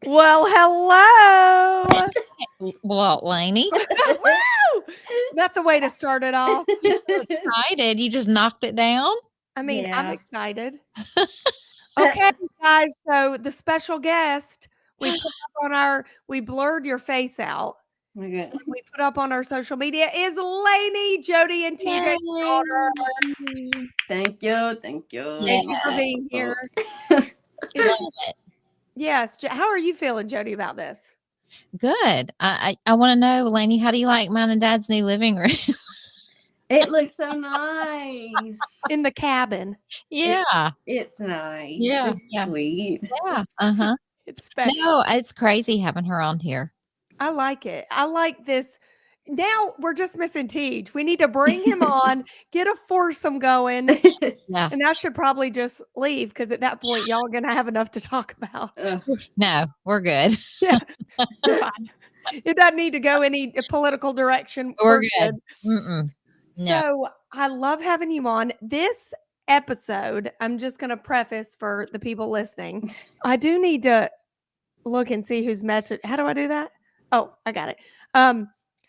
Well, hello. Well, Lainey, Woo! That's a way to start it off. you're so excited. You just knocked it down. I mean, I'm Yeah. excited. Okay, guys. So the special guest we put up on we blurred your face out. Okay. We put up on our social media is Lainey, Jody, and TJ's daughter. Thank you. Thank you. Thank you for being here. Love it. Yes. How are you feeling, Jody, about this? Good. I want to know, Lainey, how do you like mine and Dad's new living room? It looks so nice. In the cabin. Yeah. It's nice. Yeah, It's yeah. sweet. Yeah. Uh-huh. It's special. No, it's crazy having her on here. I like it. I like this. Now we're just missing Tej. We need to bring him on, get a foursome going. Yeah. And I should probably just leave because at that point, y'all are going to have enough to talk about. No, we're good. Yeah. We're fine. It doesn't need to go any political direction. We're good. No. So I love having you on. This episode, I'm just going to preface for the people listening. I do need to look and see whose message. How do I do that? Oh, I got it.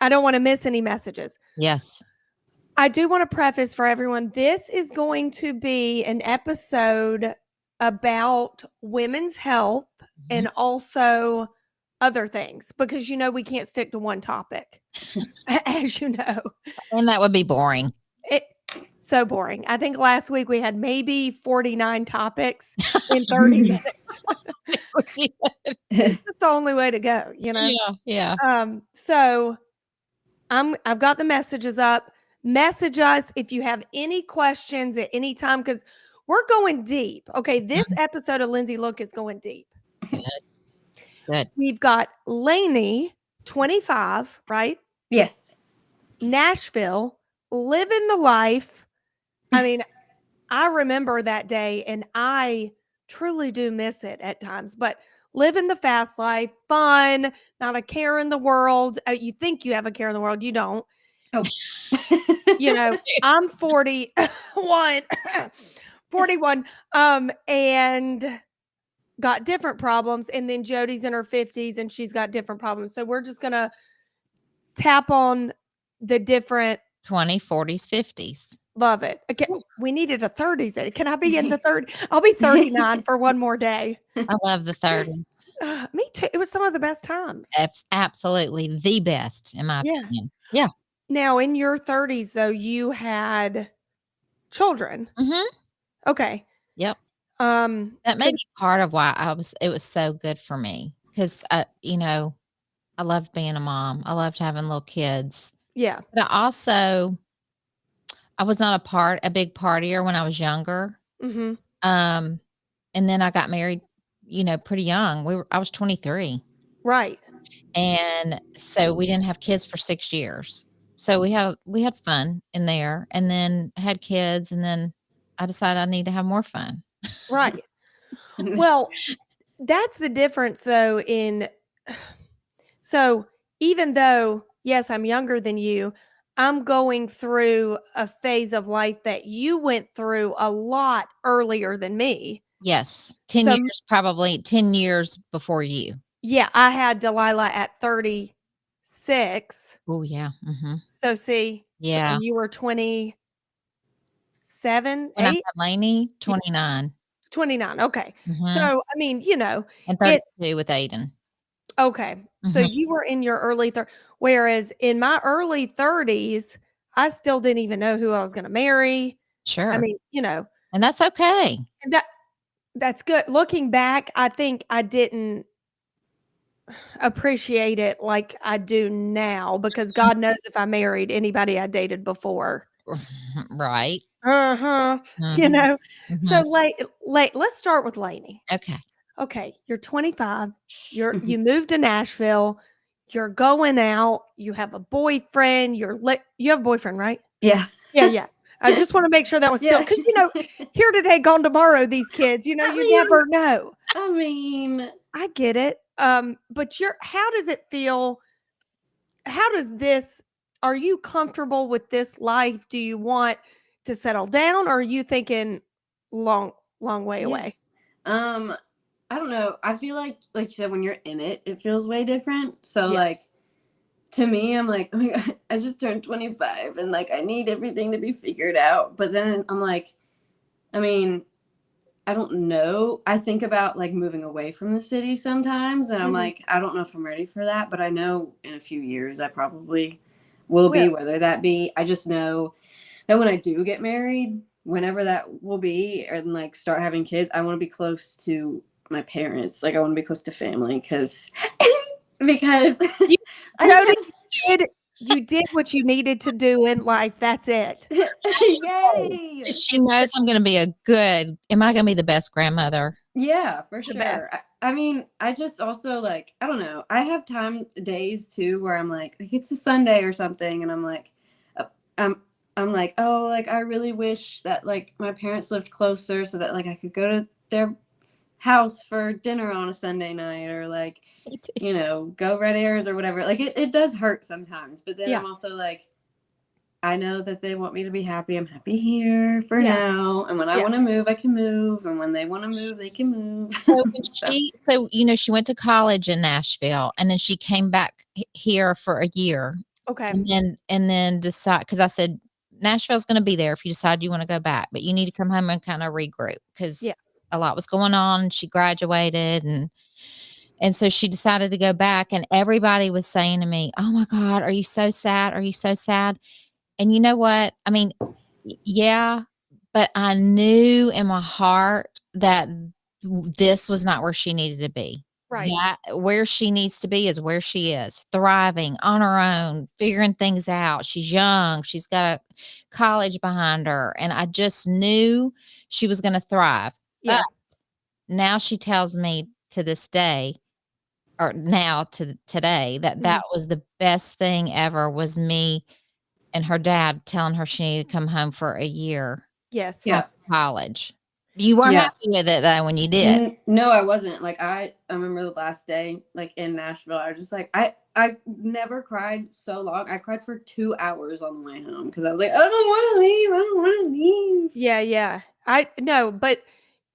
I don't want to miss any messages. Yes. I do want to preface for everyone. This is going to be an episode about women's health and also other things because, we can't stick to one topic, as you know. And that would be boring. So boring. I think last week we had maybe 49 topics in 30 minutes. That's the only way to go, Yeah. So I've got the messages up. Message us if you have any questions at any time because we're going deep. Okay, this episode of Lindsay Look is going deep. Good. We've got Lainey, 25, right? Yes. Nashville, living the life. I mean, I remember that day and I truly do miss it at times, but living the fast life, fun, not a care in the world. You think you have a care in the world. You don't. Oh. I'm 41, and got different problems. And then Jody's in her 50s and she's got different problems. So we're just going to tap on the different 20s, 40s, 50s. Love it. Okay, we needed a 30s. Can I be in the 30? I'll be 39 for one more day. I love the 30s. Me too. It was some of the best times. Absolutely the best, in my opinion. Yeah. Now, in your 30s, though, you had children. Mm-hmm. Okay. Yep. That may be part of why it was so good for me because, I loved being a mom. I loved having little kids. Yeah. But I was not a big partier when I was younger. Mm-hmm. And then I got married, pretty young. I was 23. Right. And so we didn't have kids for 6 years. So we had fun in there and then had kids. And then I decided I need to have more fun. Right. Well, that's the difference though so even though, yes, I'm younger than you, I'm going through a phase of life that you went through a lot earlier than me. Yes. 10 years before you. Yeah. I had Delilah at 36. Oh, yeah. Mm-hmm. So see. Yeah. And you were 27, When I had Lainey, 29. 29. Okay. Mm-hmm. So, I mean, And 32 with Aiden. Okay. Mm-hmm. So you were in your early 30s. Whereas in my early 30s, I still didn't even know who I was going to marry. Sure. I mean, And that's okay. And that's good. Looking back, I think I didn't appreciate it like I do now because God knows if I married anybody I dated before. Right. Uh-huh. Mm-hmm. Mm-hmm. So let's start with Lainey. Okay. You're 25. You moved to Nashville. You're going out. You have a boyfriend. You have a boyfriend, right? Yeah. Yeah. I just want to make sure that was still because here today, gone tomorrow. These kids, you never know. I mean, I get it. But how does it feel? How does this, are you comfortable with this life? Do you want to settle down, or are you thinking long, long way Yeah. away? I don't know. I feel like you said, when you're in it, it feels way different. So Yeah. like, to me, I'm like, oh my God, I just turned 25 and like I need everything to be figured out. But then I'm like, I mean, I don't know. I think about like moving away from the city sometimes, and I'm Mhm. like, I don't know if I'm ready for that, but I know in a few years I probably will Well, be, whether that be, I just know that when I do get married, whenever that will be, and like start having kids, I want to be close to my parents. Like I want to be close to family because because you, I Jody, have you did what you needed to do in life. That's it. yay. She knows I'm going to be am I going to be the best grandmother? Yeah, for The sure. best. I mean, I just also like, I don't know. I have days too where I'm like it's a Sunday or something, and I'm like, uh, I'm I'm like, oh, like I really wish that like my parents lived closer so that like I could go to their house for dinner on a Sunday night, or like, Me too. go red airs or whatever. Like it does hurt sometimes, but then Yeah. I'm also like, I know that they want me to be happy. I'm happy here for Yeah. now. And when I Yeah. want to move, I can move. And when they want to move, they can move. So when So, she went to college in Nashville, and then she came back here for a year, Okay. and then decide, because I said Nashville's going to be there if you decide you want to go back, but you need to come home and kind of regroup because Yeah. a lot was going on. She graduated, and so she decided to go back, and everybody was saying to me, "Oh my God, are you so sad? Are you so sad?" And you know what? I mean, yeah, but I knew in my heart that this was not where she needed to be. Right. That where she needs to be is where she is, thriving on her own, figuring things out. She's young. She's got a college behind her. And I just knew she was going to thrive. But Yeah. now she tells me to this day, or now to today, that Mhm. was the best thing ever, was me and her dad telling her she needed to come home for a year Yes. yeah. after college. You weren't Yeah. happy with it though when you did. No, I wasn't. Like I remember the last day, like in Nashville, I was just like, I never cried so long. I cried for 2 hours on the way home because I was like, I don't want to leave. I don't want to leave. Yeah. Yeah. I know, but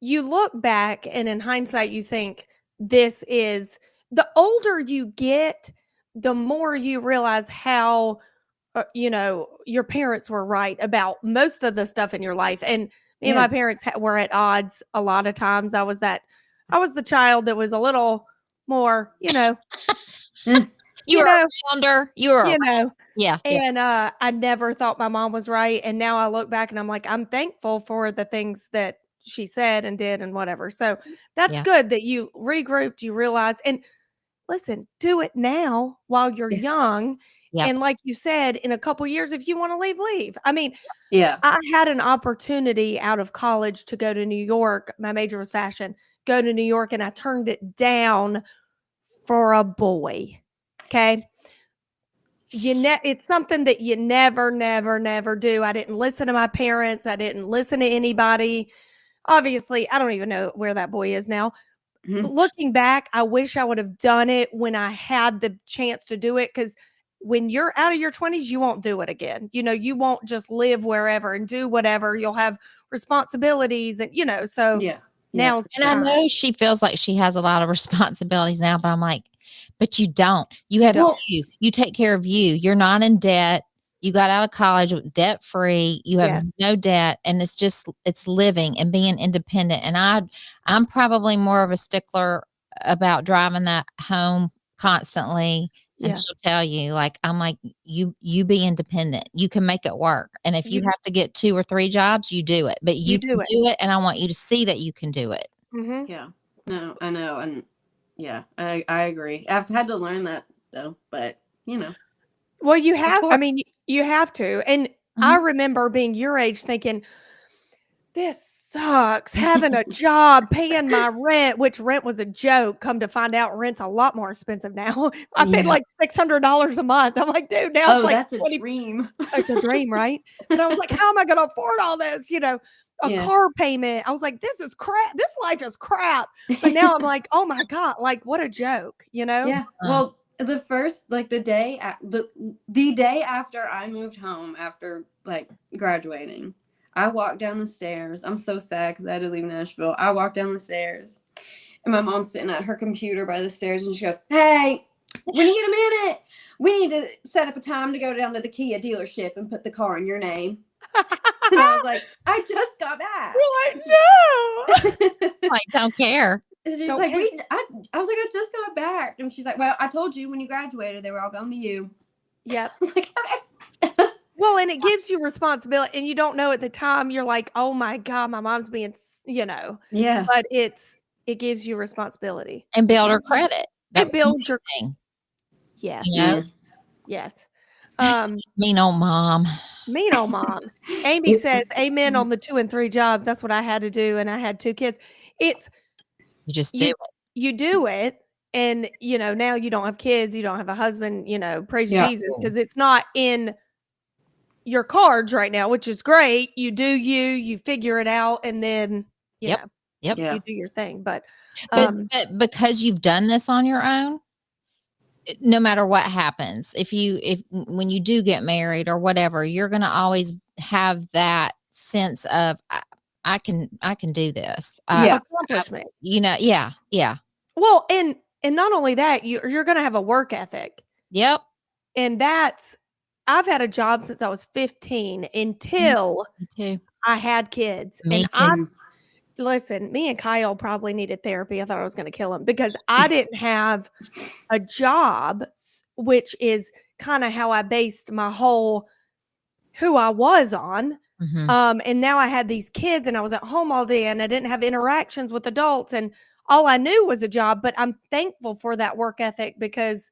you look back and in hindsight, you think this is, the older you get, the more you realize how, your parents were right about most of the stuff in your life. And me and my Yeah. parents were at odds a lot of times. I was the child that was a little more, You you were know, around her. You were you around. know, Yeah. and I never thought my mom was right. And now I look back and I'm like, I'm thankful for the things that she said and did and whatever. So that's Yeah. good that you regrouped, you realized, and listen, do it now while you're young. Yep. And like you said, in a couple years, if you want to leave, leave. I mean, Yeah. I had an opportunity out of college to go to New York. My major was fashion, go to New York, and I turned it down for a boy. Okay. It's something that you never, never, never do. I didn't listen to my parents. I didn't listen to anybody. Obviously, I don't even know where that boy is now. Mhm. Looking back, I wish I would have done it when I had the chance to do it, because when you're out of your 20s, you won't do it again. You won't just live wherever and do whatever. You'll have responsibilities and, so Yeah. Yeah. now's And the I time. know she feels like she has a lot of responsibilities now, but I'm like, but you don't. You have don't. you. You take care of you. You're not in debt. You got out of college debt free. You have Yes. no debt, and it's living and being independent. And I'm probably more of a stickler about driving that home constantly. And Yeah. she'll tell you, like, I'm like, you be independent. You can make it work. And if you You have to get 2 or 3 jobs, you do it. But you you can do it. do it, and I want you to see that you can do it. Mhm. Yeah. No, I know. And yeah, I agree. I've had to learn that though, but Well, you of have, I course. mean, you have to. And I Mhm. remember being your age thinking, this sucks, having a job, paying my rent, which rent was a joke. Come to find out, rent's a lot more expensive now. I paid Yeah. like $600 a month. I'm like, dude, now it's Oh, like that's a 20. dream. It's a dream, right? But I was like, how am I going to afford all this? a Yeah. car payment. I was like, this is crap. This life is crap. But now I'm like, oh my God, like what a joke, you know? Yeah. Well, the first, like the day, the day after I moved home after like graduating, I walked down the stairs. I'm so sad because I had to leave Nashville. I walked down the stairs, and my mom's sitting at her computer by the stairs, and she goes, "Hey, when you get a minute, we need to set up a time to go down to the Kia dealership and put the car in your name." And I was like, "I just got back." You're like, no. Like, don't care. She's Don't like, care. I was like, I just got back. And she's like, well, I told you when you graduated, they were all going to you. Yep. I was like, okay. Well, and it gives you responsibility, and you don't know at the time. You're like, oh my God, my mom's being, you know, Yeah. but it gives you responsibility. And build her credit. It builds your, thing. yes. You know? Yes. Mean old mom. Mean old mom. Amy says, amen on the 2 and 3 jobs. That's what I had to do. And I had 2 kids. It's, You just do it. you do it. And, you know, now you don't have kids. You don't have a husband, you know, praise Jesus. Because it's not in your cards right now, which is great. You do you figure it out. And then, you know, you do your thing. But because you've done this on your own, no matter what happens, when you do get married or whatever, you're going to always have that sense of I can do this. Accomplishment. You know, yeah. Well, and not only that, you're going to have a work ethic. Yep. And I've had a job since I was 15 until Me too. I had kids. Me too. Listen, me and Kyle probably needed therapy. I thought I was going to kill him because I didn't have a job, which is kind of how I based my whole who I was on. Mm-hmm. And now I had these kids and I was at home all day and I didn't have interactions with adults and all I knew was a job, but I'm thankful for that work ethic because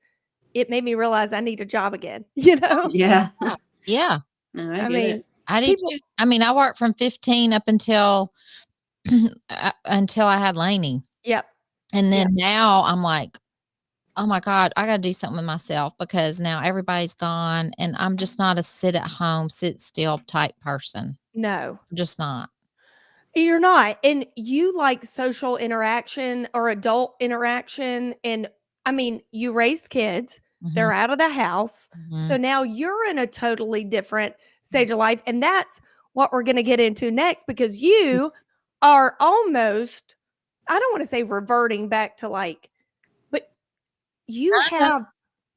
it made me realize I need a job again, you know? Yeah. Yeah. No, I mean, I do too. I mean, I worked from 15 up until I had Lainey. Yep. And then now I'm like, oh my God, I got to do something with myself because now everybody's gone and I'm just not a sit at home, sit still type person. No. I'm just not. You're not. And you like social interaction or adult interaction. And I mean, you raised kids, they're out of the house. So now you're in a totally different stage of life. And that's what we're going to get into next because you are almost, I don't want to say reverting back to like, but you have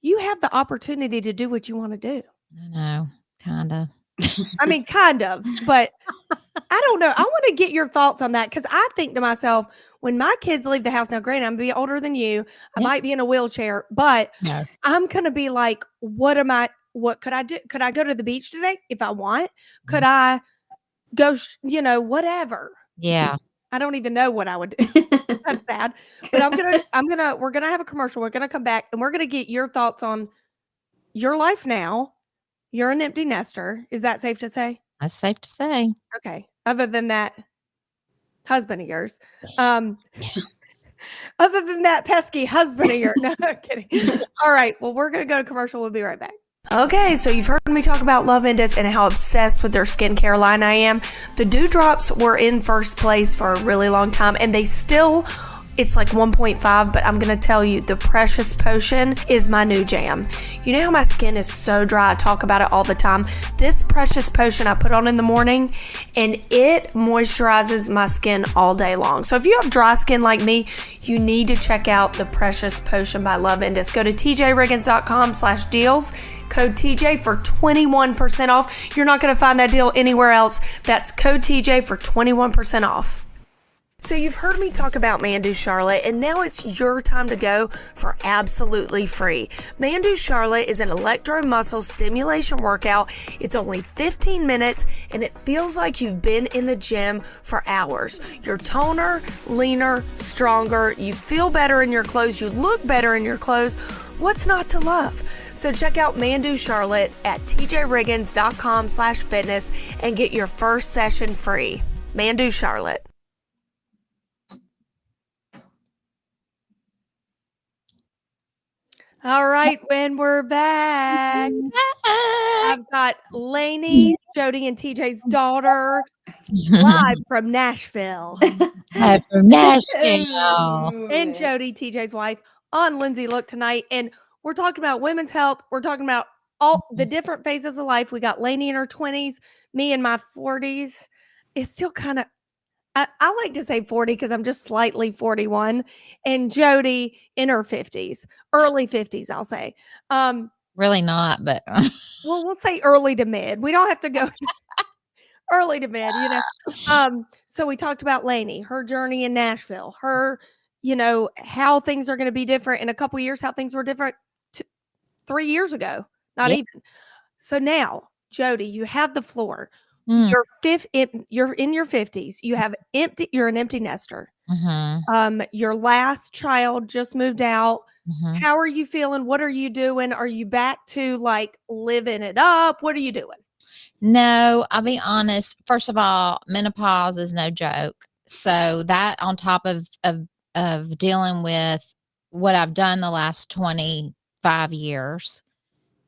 the opportunity to do what you want to do. I know, kind of. I mean, kind of, but I don't know. I want to get your thoughts on that because I think to myself, when my kids leave the house, now granted, I'm going to be older than you. I might be in a wheelchair, but I'm going to be like, what could I do? Could I go to the beach today if I want? Could I go, whatever. Yeah. I don't even know what I would do. That's sad. But we're going to have a commercial. We're going to come back and we're going to get your thoughts on your life now. You're an empty nester. Is that safe to say? That's safe to say. Okay. Other than that husband of yours. Other than that pesky husband of yours. No, I'm kidding. All right. Well, we're going to go to commercial. We'll be right back. Okay, so you've heard me talk about Love Indus and how obsessed with their skincare line I am. The Dewdrops were in first place for a really long time, and it's like 1.5, but I'm going to tell you the Precious Potion is my new jam. You know how my skin is so dry? I talk about it all the time. This Precious Potion I put on in the morning and it moisturizes my skin all day long. So if you have dry skin like me, you need to check out the Precious Potion by Love Indus. Go to tjriggins.com/deals. Code TJ for 21% off. You're not going to find that deal anywhere else. That's code TJ for 21% off. So you've heard me talk about Mandu Charlotte, and now it's your time to go for absolutely free. Mandu Charlotte is an electromuscle stimulation workout. It's only 15 minutes, and it feels like you've been in the gym for hours. You're toner, leaner, stronger. You feel better in your clothes. You look better in your clothes. What's not to love? So check out Mandu Charlotte at tjriggins.com/fitness and get your first session free. Mandu Charlotte. All right, when we're back, Back. I've got Lainey, Jody, and TJ's daughter live from Nashville. Live from Nashville. And Jody, TJ's wife, on Lindsay Look tonight. And we're talking about women's health. We're talking about all the different phases of life. We got Lainey in her 20s, me in my 40s. It's still kind of, I like to say 40 because I'm just slightly 41, and Jody in her 50s, early 50s, I'll say. Really not, but Well, we'll say early to mid. We don't have to go early to mid, So we talked about Lainey, her journey in Nashville, her, how things are going to be different in a couple years, how things were different 3 years ago, not yeah. even. So now, Jody, you have the floor. Mm. You're in your 50s. You're an empty nester. Mm-hmm. Your last child just moved out. Mm-hmm. How are you feeling? What are you doing? Are you back to like living it up? What are you doing? No, I'll be honest. First of all, menopause is no joke. So that on top of dealing with what I've done the last 25 years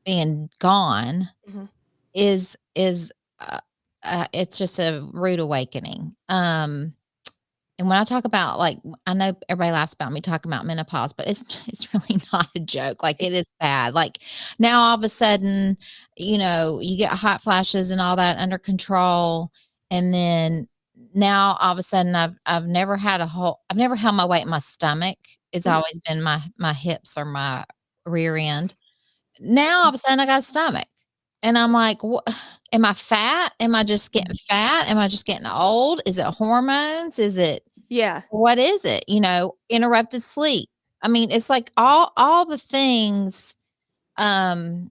being gone Mhm. is it's just a rude awakening. And when I talk about, like, I know everybody laughs about me talking about menopause, but it's really not a joke. Like, it is bad. Like, now all of a sudden, you get hot flashes and all that under control, and then now all of a sudden I've never I've never held my weight in my stomach. It's Mhm. always been my hips or my rear end. Now all of a sudden I got a stomach. And I'm like, what? Am I fat? Am I just getting fat? Am I just getting old? Is it hormones? Is it Yeah. what is it? Interrupted sleep. I mean, it's like all the things. Um,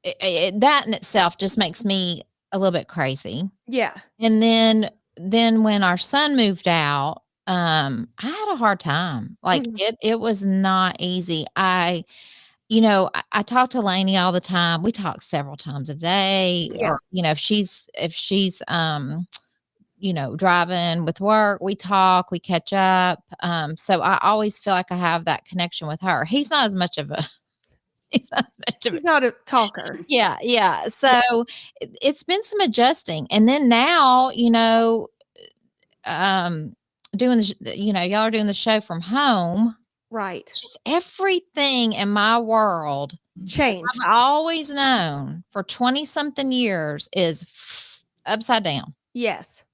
that in itself just makes me a little bit crazy. Yeah. And then when our son moved out, I had a hard time. Like, Mhm. it was not easy. I talk to Lainey all the time. We talk several times a day, Yeah. or if she's driving with work, we talk, we catch up. So I always feel like I have that connection with her. He's not as much of a he's not as much of a He's not a talker. yeah, yeah. Yeah. So it's been some adjusting. And then now, um doing y'all are doing the show from home. Right. It's just everything in my world Changed. I've always known for 20 something years is upside down. Yes.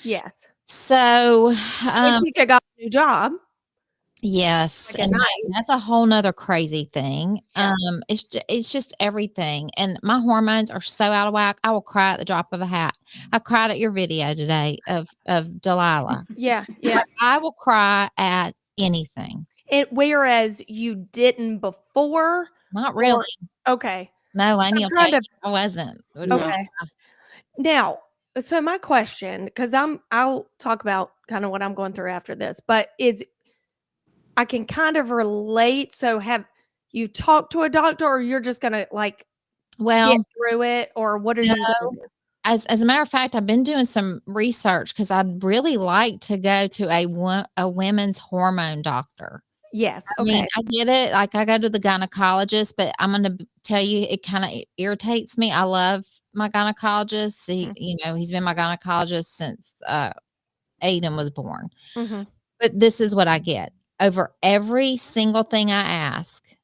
Yes. So, And TJ got a new job, yes, like at and night. that's a whole nother crazy thing. Yeah. It's just everything, and my hormones are so out of whack. I will cry at the drop of a hat. I cried at your video today of Delilah. Yeah. Yeah. Like, I will cry at anything. And whereas you didn't before, Not really. or okay. No, Lainey I'm will tell trying you to I wasn't. okay. Now, so my question, because I'll talk about kind of what I'm going through after this, but I can kind of relate. So have you talked to a doctor, or you're just gonna like get Well, through it, or what are no. you gonna do? As a matter of fact, I've been doing some research because I'd really like to go to a women's hormone doctor. Yes. I mean, Okay. I get it. Like, I go to the gynecologist, but I'm gonna tell you, it kind of irritates me. I love my gynecologist. He's been my gynecologist since Aiden was born. Mm-hmm. But this is what I get over every single thing I ask.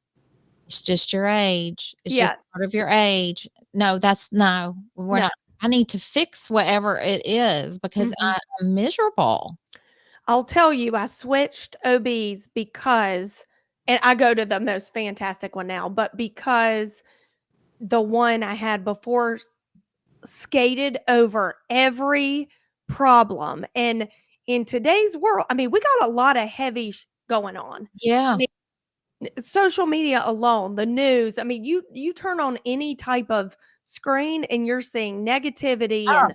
It's just your age. It's Yeah. just part of your age. No, we're No. not. I need to fix whatever it is because Mhm. I'm miserable. I'll tell you, I switched OBs because, and I go to the most fantastic one now, but because the one I had before skated over every problem. And in today's world, I mean, we got a lot of heavy going on. I Yeah. mean, social media alone, the news, I mean, you turn on any type of screen and you're seeing negativity, Oh, and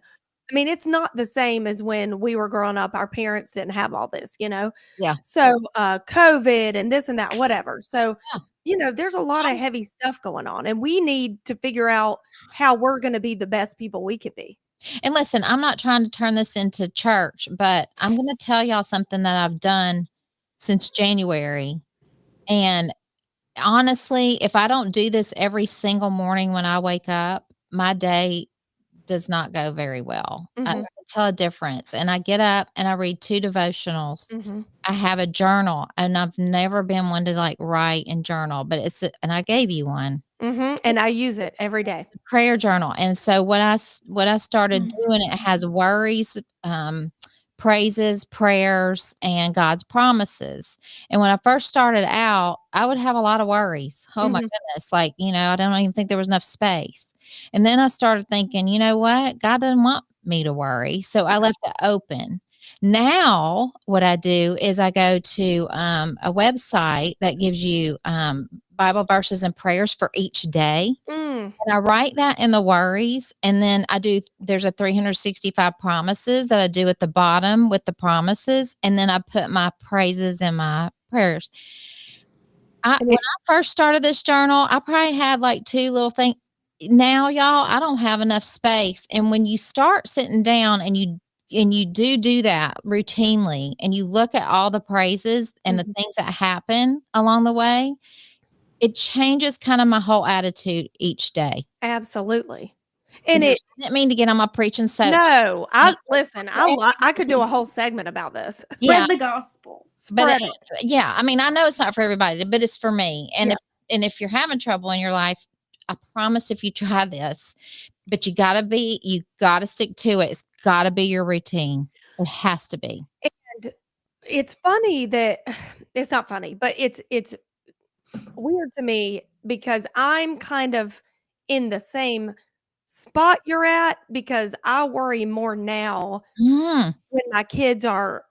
I mean, it's not the same as when we were growing up. Our parents didn't have all this, yeah. So, COVID and this and that, whatever. So, Yeah. there's a lot of heavy stuff going on, and we need to figure out how we're going to be the best people we can be. And listen, I'm not trying to turn this into church, but I'm going to tell y'all something that I've done since January. And honestly, if I don't do this every single morning when I wake up, my day does not go very well. I Mhm. can tell a difference. And I get up and I read 2 devotionals. Mhm. I have a journal, and I've never been one to, like, write and journal, but and I gave you one. Mhm. And I use it every day. Prayer journal, and so what I started doing, it has worries, praises, prayers, and God's promises, and when I first started out, I would have a lot of worries. Oh my Mhm. goodness, like, I don't even think there was enough space, and then I started thinking, "You know what? God doesn't want me to worry," so I left it open. Now, what I do is I go to, a website that gives you, Bible verses and prayers for each day, Mm. and I write that in the worries, and then there's a 365 promises that I do at the bottom with the promises, and then I put my praises and my prayers. And When it I first started this journal, I probably had like 2 little things. Now, y'all, I don't have enough space, and when you start sitting down and you do that routinely, and you look at all the praises and the Mhm. things that happen along the way, it changes kind of my whole attitude each day. Absolutely. And Yeah, it I didn't mean to get on my preaching No, no, I listen, I could do a whole segment about this. yeah, Spread the gospel. but Spread it. yeah, I mean, I know it's not for everybody, but it's for me, Yeah. and if you're having trouble in your life, I promise if you try this, but you gotta stick to it. It's gotta be your routine. It has to be. And it's funny that it's not funny, but it's weird to me because I'm kind of in the same spot you're at because I worry more now Mm, when my kids are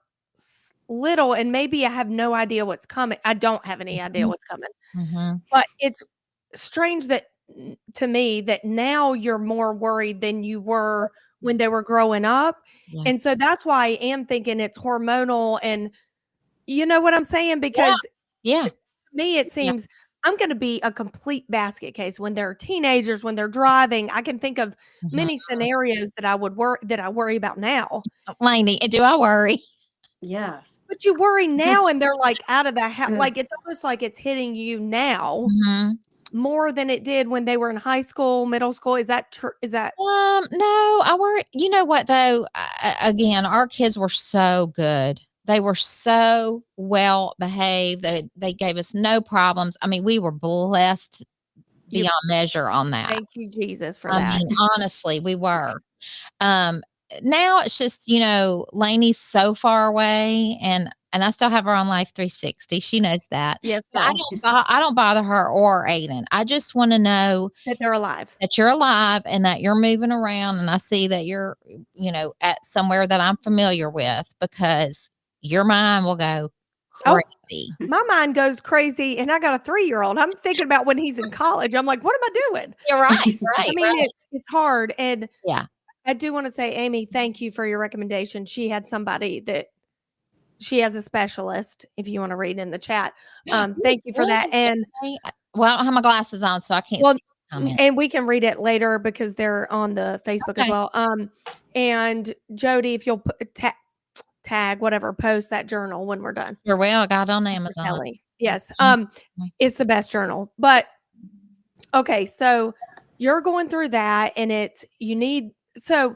little and maybe I have no idea what's coming. I don't have any idea mhm, what's coming. mhm. But it's strange that to me that now you're more worried than you were when they were growing up. Yeah. And so that's why I am thinking it's hormonal and you know what I'm saying? Yeah, Because yeah, to me it yeah. seems I'm going to be a complete basket case when they're teenagers, when they're driving. I can think of Mhm. many scenarios that I worry about now. Lainey, do I worry? Yeah. But you worry now and they're like out of the house. Ugh. Like it's almost like it's hitting you now Mhm. more than it did when they were in high school, middle school. Is that true? Is that No, I worry. You know what though? Again, our kids were so good. They were so well behaved. They gave us no problems. I mean, we were blessed you're beyond measure on that. thank you, Jesus, for I that. mean, honestly, we were. Um, Now it's just, Lainey's so far away, and I still have her on Life 360. She knows that. Yes, But girl, I don't bother her or Aiden. I just want to know that they're alive. that you're alive and that you're moving around, and I see that you're, at somewhere that I'm familiar with, because your mind will go Oh, crazy. my mind goes crazy, and I got a 3-year-old. I'm thinking about when he's in college. I'm like, "What am I doing?" You're right, I right, mean, right. it's hard, and Yeah. I do wanna say, Amy, thank you for your recommendation. She had somebody that she has a specialist, if you wanna read in the chat. Ooh, Thank you for that, really? and Okay. Well, I don't have my glasses on, so I can't well, see the comment. and we can read it later because they're on the Facebook as Okay. well. And Jody, if you'll put tag, whatever, post that journal when we're done. Sure will. I got it on For Amazon. Kelly. Yes. Mhm. It's the best journal. But okay, so you're going through that and so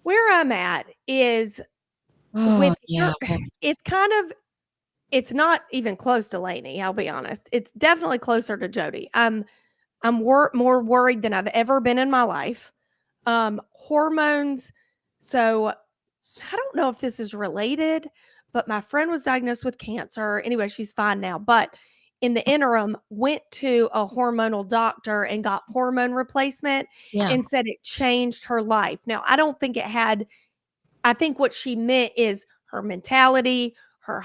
where I'm at is Oh, with yeah. Well, it's kind of it's not even close to Lainey, I'll be honest. It's definitely closer to Jody. I'm more worried than I've ever been in my life. Hormones. So I don't know if this is related, but my friend was diagnosed with cancer. Anyway, she's fine now. But in the interim, went to a hormonal doctor and got hormone replacement yeah. and said it changed her life. Now, I don't think it had, I think what she meant is her mentality, her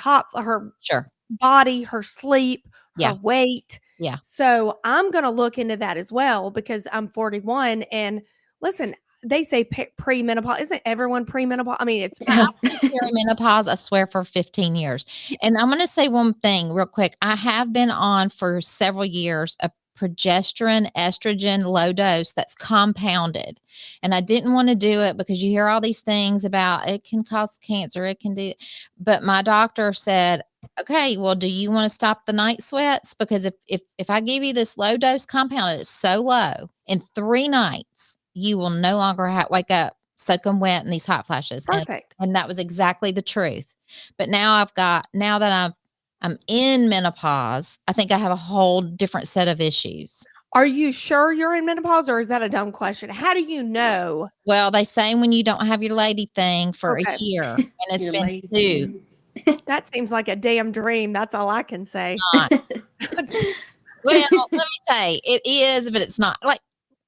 Sure. body, her sleep, Yeah. her weight. Yeah. So I'm going to look into that as well because I'm 41. And listen, they say premenopause. Isn't everyone premenopause? I mean, it's Yeah, I've been perimenopause, I swear, for 15 years. yeah, And I'm gonna say one thing real quick. I have been on for several years a progesterone, estrogen low dose that's compounded. And I didn't want to do it because you hear all these things about it can cause cancer, it can do, but my doctor said Okay, well, do you want to stop the night sweats? Because if I give you this low dose compound, it's so low, in 3 nights, you will no longer wake up soaking wet in these hot flashes. Perfect. And that was exactly the truth. But now now that I'm in menopause, I think I have a whole different set of issues. Are you sure you're in menopause, or is that a dumb question? How do you know? Well, they say when you don't have your lady thing for a Okay. year, and it's Your been lady 2. That seems like a damn dream. That's all I can say. Not. Well, let me say, it is, but it's not. Like,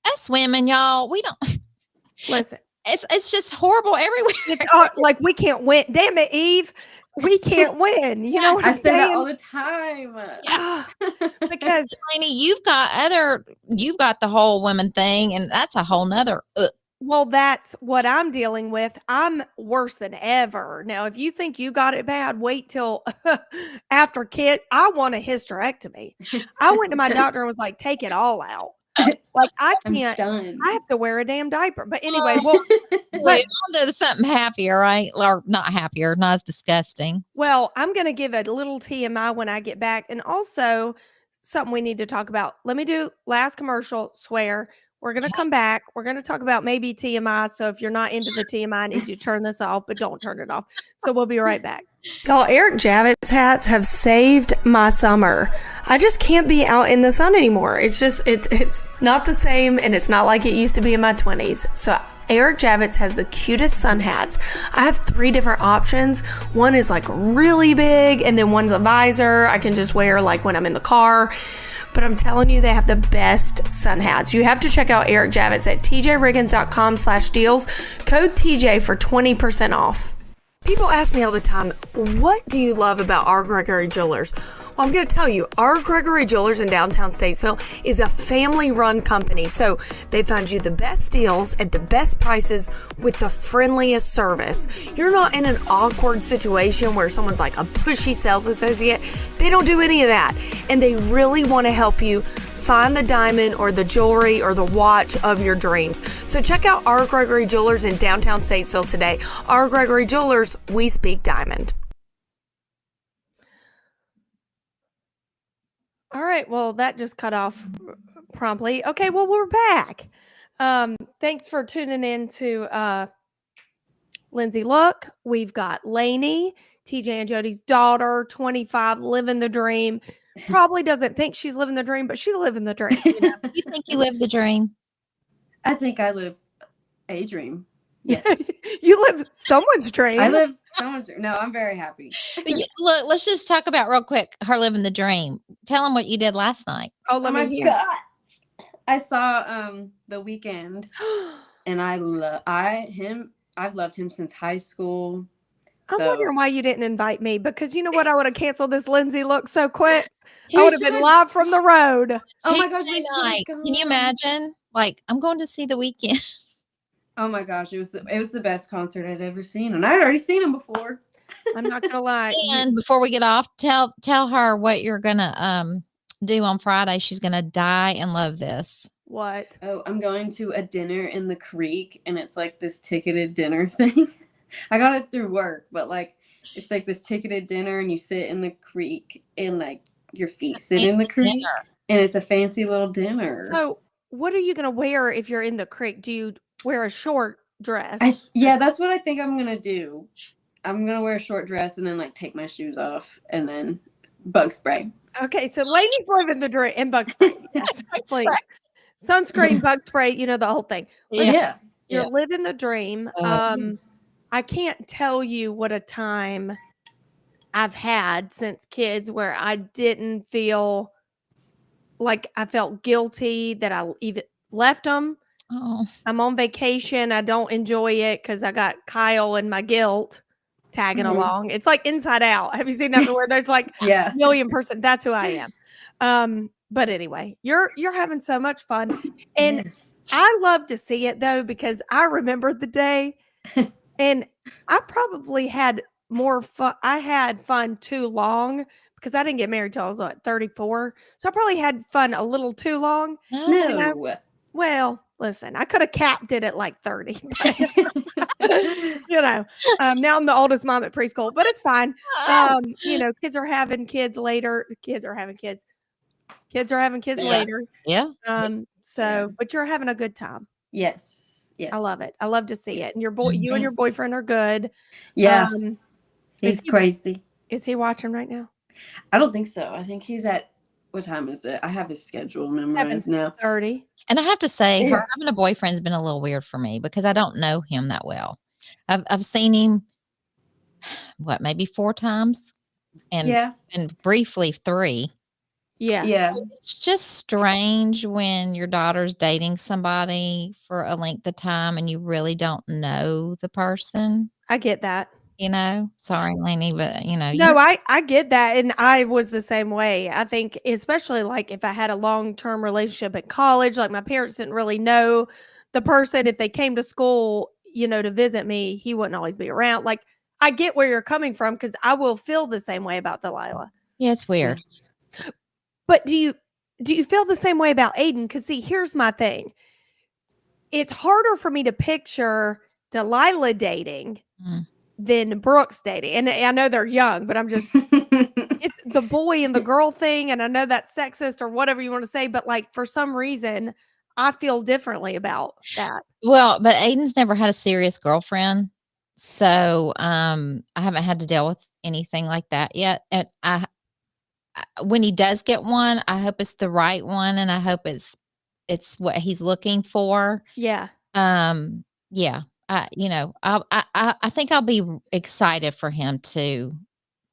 us women, y'all, we don't. Listen, It's just horrible everywhere. it's like we can't win. Damn it, Eve. We can't win. You know what I I'm say that all saying? the time. Yeah. Because Lainey, you've got the whole women thing, and that's a whole nother. well, that's what I'm dealing with. I'm worse than ever. Now, if you think you got it bad, wait till after kid. I want a hysterectomy. I went to my doctor and was like, take it all out. Like I I'm can't. done. I have to wear a damn diaper. But anyway, well, Wait, on to something happier, right? Or not happier, not as disgusting. well, I'm going to give a little TMI when I get back, and also something we need to talk about. Let me do last commercial. Swear. We're going to come back. We're going to talk about maybe TMI. So if you're not into the TMI, I need you to turn this off, but don't turn it off. So we'll be right back. Y'all, Eric Javits hats have saved my summer. I just can't be out in the sun anymore. It's just, it's not the same, and it's not like it used to be in my 20s. So Eric Javits has the cutest sun hats. I have 3 different options. One is like really big, and then one's a visor I can just wear like when I'm in the car. But I'm telling you, they have the best sun hats. You have to check out Eric Javits at tjriggins.com/deals. Code TJ for 20% off. People ask me all the time, what do you love about R. Gregory Jewelers? Well, I'm going to tell you, R. Gregory Jewelers in downtown Statesville is a family-run company. So they find you the best deals at the best prices with the friendliest service. You're not in an awkward situation where someone's like a pushy sales associate. They don't do any of that. And they really want to help you find the diamond or the jewelry or the watch of your dreams. So check out R. Gregory Jewelers in downtown Statesville today. R. Gregory Jewelers, we speak diamond. All right, well, that just cut off promptly. Okay, well, we're back. Thanks for tuning in to Lindsay Look. We've got Lainey, TJ and Jody's daughter, 25, living the dream. Probably doesn't think she's living the dream, but she's living the dream. You know? You think you live the dream? I think I live a dream. Yes. You live someone's dream. I live someone's dream. No, I'm very happy. Look, let's just talk about real quick her living the dream. Tell them what you did last night. Oh, Oh let my me hear. god. I saw The Weeknd, and I've loved him since high school. I'm So wondering why you didn't invite me, because you know what? I would have canceled this Lindsay Look so quick. You I would have been should've- live from the road. Oh my gosh, Tuesday we should've night. Can you gone. imagine? Like, I'm going to see The Weeknd. Oh my gosh, it was the best concert I'd ever seen, and I'd already seen him before. I'm not gonna lie. And before we get off, tell her what you're gonna do on Friday. She's gonna die and love this. What? Oh, I'm going to a dinner in the creek, and it's like this ticketed dinner thing. I got it through work, but like it's like this ticketed dinner, and you sit in the creek, and like your feet sit in the Fancy creek, dinner. and it's a fancy little dinner. So, what are you gonna wear if you're in the creek? Do you wear a short dress? Yeah, that's what I think I'm gonna do. I'm gonna wear a short dress and then like take my shoes off and then bug spray. Okay, so ladies living the dream and bug spray. Yes, please. Sunscreen, bug spray, you know the whole thing. Listen, Yeah. you're Yeah. living the dream. Yes. I can't tell you what a time I've had since kids where I didn't feel like I felt guilty that I even left them. Oh, I'm on vacation. I don't enjoy it because I got Kyle and my guilt tagging Mhm. along. It's like Inside Out. Have you seen that where there's like Yeah. a million percent? That's who I am. But anyway, you're having so much fun. And Yes. I love to see it though, because I remember the day and I probably had more fun. I had fun too long because I didn't get married till I was what, 34. So I probably had fun a little too long. no. No. Well, listen, I could have capped it at like 30. You know, now I'm the oldest mom at preschool, but it's fine. You know, kids are having kids later. Kids are having kids. Kids are having kids Yeah. later. Yeah. So, but you're having a good time. Yes. I love it. I love to see it. Yes. And your boy, you and your Thanks. boyfriend are good. Yeah. Is He's crazy. he watching right now? I don't think so. I think he's at, what time is it? I have his schedule memorized now. 7:30. And I have to say, her Yeah. having a boyfriend's been a little weird for me because I don't know him that well. I've seen him, what, maybe 4 times, and Yeah. briefly 3. Yeah. Yeah. It's just strange when your daughter's dating somebody for a length of time and you really don't know the person. I get that. You know, sorry, Lainey, but No, I get that. And I was the same way. I think, especially like if I had a long-term relationship at college, like my parents didn't really know the person. If they came to school, you know, to visit me, he wouldn't always be around. Like, I get where you're coming from because I will feel the same way about Delilah. yeah, it's weird. But do you feel the same way about Aiden? Because see, here's my thing. It's harder for me to picture Delilah dating Mm. than Brooks dating. And I know they're young, but I'm just it's the boy and the girl thing, and I know that's sexist or whatever you want to say, but like for some reason, I feel differently about that. Well, but Aiden's never had a serious girlfriend, so I haven't had to deal with anything like that yet. And when he does get one, I hope it's the right one, and I hope it's what he's looking for. Yeah. Yeah. I think I'll be excited for him to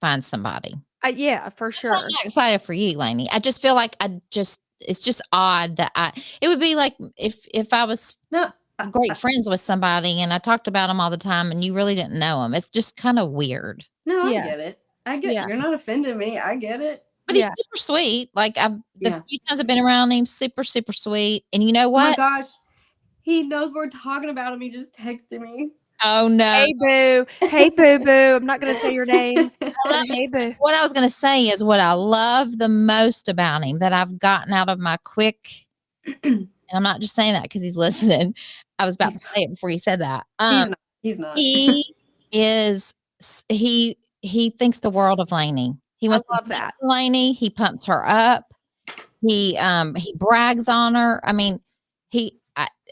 find somebody. Yeah, for I'm sure. not excited for you, Lainey. I just feel like it's just odd that it would be like if I was No. great friends with somebody and I talked about them all the time and you really didn't know them. It's just kind of weird. No, I Yeah. get it. I get Yeah. You're not offending me. I get it. But Yeah. he's super sweet. Like the Yeah. few times I've been around him, super, super sweet. And you know Oh my what? gosh. He knows we're talking about him. He just texted me. Oh no. Hey boo. Hey boo boo. I'm not gonna say your name. But hey boo. What I was going to say is what I love the most about him that I've gotten out of my quick, and I'm not just saying that because he's listening. I was about to say it before you said that. He's not. He is, he thinks the world of Lainey. He wants love to that. Lainey. He pumps her up. He brags on her. I mean,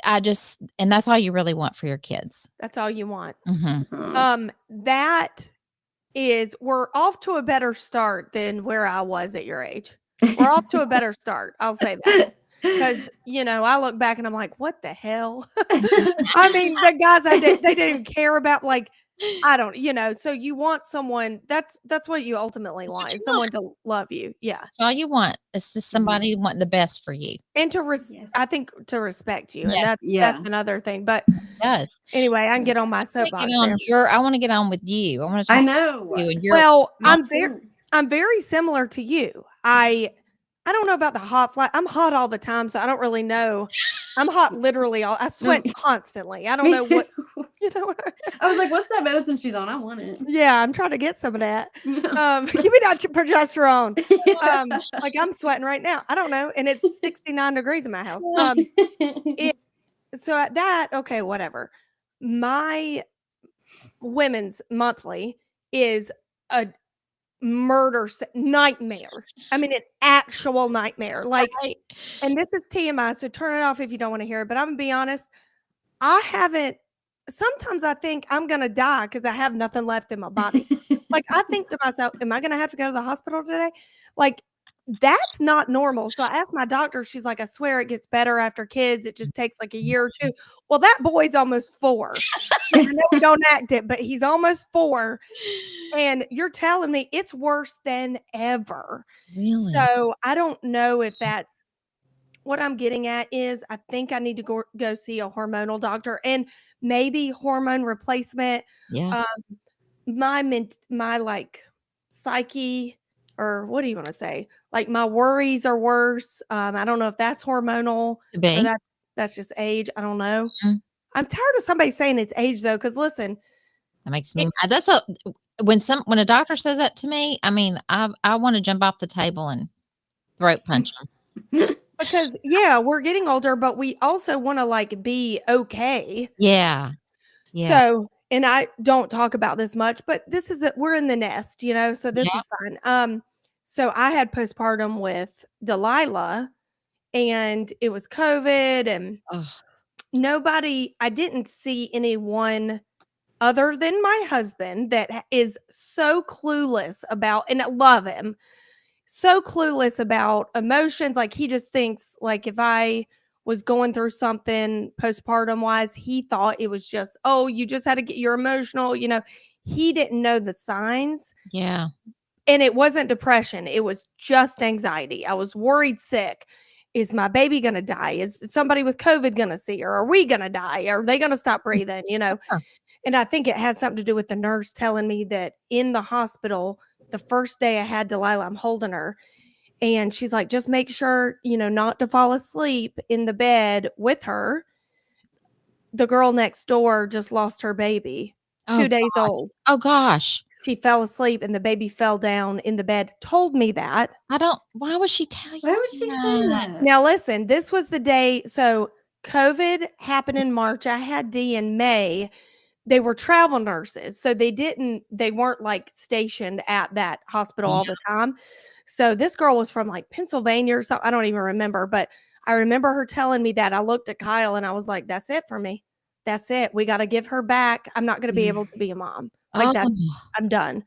I just, and that's all you really want for your kids. That's all you want. Mm-hmm. That is, we're off to a better start than where I was at your age. We're off to a better start. I'll say that. Because, you know, I look back and I'm like, what the hell? I mean, the guys I did, they didn't even care about, like, I don't, you know, so you want someone, that's what you ultimately That's what want, you is someone to love you. Yeah. That's all you want. It's just somebody wanting the best for you. And to, Yes. I think to respect you. And Yes. that's another thing. But Yes. anyway, I can get on my I soapbox there. want to get on with you. I want to I talk know. to you and Well, My too. I'm very similar to you. I don't know about the hot flash. I'm hot all the time, so I don't really know. I'm hot literally all. I sweat constantly. I don't Me know too. what, you know. I was like, what's that medicine she's on? I want it. Yeah, I'm trying to get some of that. Give me that progesterone. Like I'm sweating right now. I don't know, and it's 69 degrees in my house. So at that, okay, whatever. My women's monthly is a nightmare. I mean, an actual nightmare. Like, Right. and this is TMI, so turn it off if you don't want to hear it. But I'm gonna be honest, sometimes I think I'm gonna die because I have nothing left in my body. Like, I think to myself, am I gonna have to go to the hospital today? Like, that's not normal. So I asked my doctor, she's like, I swear it gets better after kids. It just takes like a year or two. Well, that boy's almost 4. I know we don't act it, but he's almost 4. And you're telling me it's worse than ever. Really? So I don't know if that's what I'm getting at. Is I think I need to go see a hormonal doctor and maybe hormone replacement. Yeah. My like psyche, or what do you want to say? Like my worries are worse. I don't know if that's hormonal Could be. or that's just age. I don't know. Mhm. I'm tired of somebody saying it's age though, because listen, That makes me mad. That's when a doctor says that to me, I mean, I want to jump off the table and throat punch them. because yeah, we're getting older, but we also want to like be okay. Yeah. Yeah. So, and I don't talk about this much, but this is we're in the nest, so this Yeah. is fine. So I had postpartum with Delilah, and it was COVID, and Oh, I didn't see anyone other than my husband that is so clueless about, and I love him, so clueless about emotions. Like, he just thinks, like, if I was going through something postpartum wise, he thought it was just, oh, you just had to get, you're emotional. He didn't know the signs. yeah. And it wasn't depression. It was just anxiety. I was worried sick. Is my baby going to die? Is somebody with COVID going to see her? Are we going to die? Are they going to stop breathing? Huh. And I think it has something to do with the nurse telling me that in the hospital, the first day I had Delilah, I'm holding her, and she's like, just make sure, not to fall asleep in the bed with her. The girl next door just lost her baby, Oh 2 days gosh. old. Oh gosh. She fell asleep and the baby fell down in the bed, told me that. Why would she tell Why you would she say that? that? Now, listen, this was the day. So COVID happened in March. I had D in May. They were travel nurses. So they weren't like stationed at that hospital all Yeah. the time. So this girl was from like Pennsylvania or something. I don't even remember, but I remember her telling me that. I looked at Kyle and I was like, that's it for me. That's it. We got to give her back. I'm not going to be able to be a mom. Like, Oh, I'm done.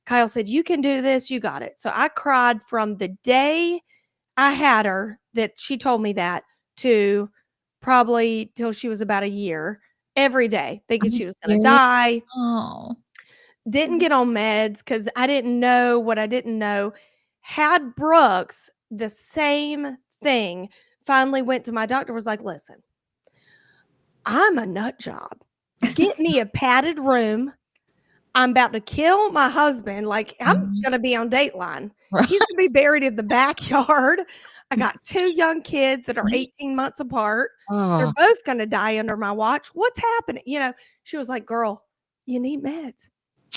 Kyle said, you can do this. You got it. So I cried from the day I had her, that she told me that, to probably till she was about a year, every day, are thinking you she was going to serious? die. Oh. Didn't get on meds because I didn't know what I didn't know. Had Brooks, the same thing. Finally went to my doctor, was like, listen, I'm a nut job. Get me a padded room. I'm about to kill my husband. Like, I'm Mhm. going to be on Dateline. He's going to be buried in the backyard. I got 2 young kids that are 18 months apart. They're Oh, both going to die under my watch. What's happening? She was like, girl, you need meds.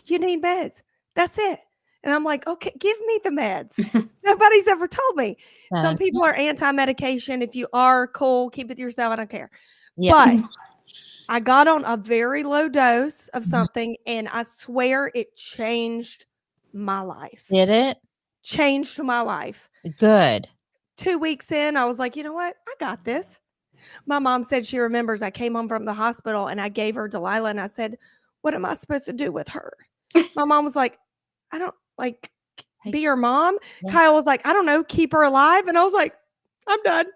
You need meds. That's it. And I'm like, okay, give me the meds. Nobody's ever told me. Some that people are anti-medication. If you are, cool, keep it to yourself. I don't care. yeah. But I got on a very low dose of Mhm. something, and I swear it changed my life. Did it? Changed my life. Good. 2 weeks in, I was like, you know what? I got this. My mom said she remembers I came home from the hospital and I gave her Delilah and I said, what am I supposed to do with her? My mom was like, I don't like Take be her mom. yeah. Kyle was like, I don't know, keep her alive. And I was like, I'm done.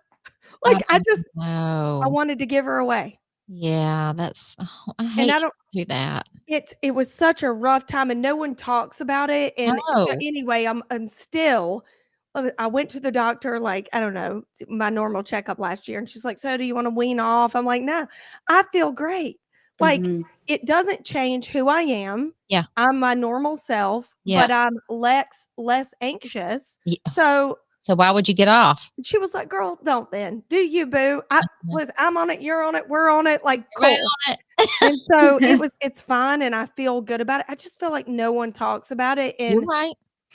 Oh, Like, I no. wanted to give her away. Yeah, I And hate I don't, to do that. it was such a rough time and no one talks about it. And so No. anyway, I'm still, I went to the doctor, like, I don't know, my normal checkup last year. And she's like, so do you want to wean off? I'm like, no, I feel great. Like, Mhm. it doesn't change who I am. Yeah. I'm my normal self, Yeah. but I'm less anxious. Yeah. So So why would you get off? she was like, girl, don't then. Do you, boo? Mhm. I'm on it, you're on it, we're on it. Like, Everybody cool. on it. And so it's fine, and I feel good about it. I just feel like no one talks about it. You're And right.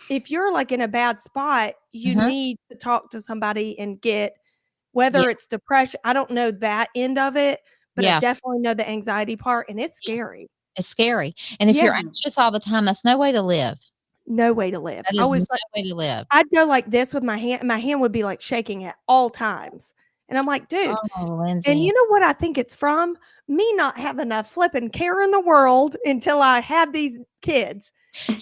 if you're like in a bad spot, you Mhm. need to talk to somebody and get, Yeah. whether it's depression. I don't know that end of it, but I Yeah. definitely know the anxiety part, and it's Yeah. scary. It's scary. And if you're Yeah, Mhm. anxious all the time, that's no way to live. no way to live. That I is no was like, way to live. I'd go like this with my hand, and my hand would be like shaking at all times. And I'm like, dude, Oh, and Lindsay. you know what I think it's from? Me not having a flipping care in the world until I had these kids.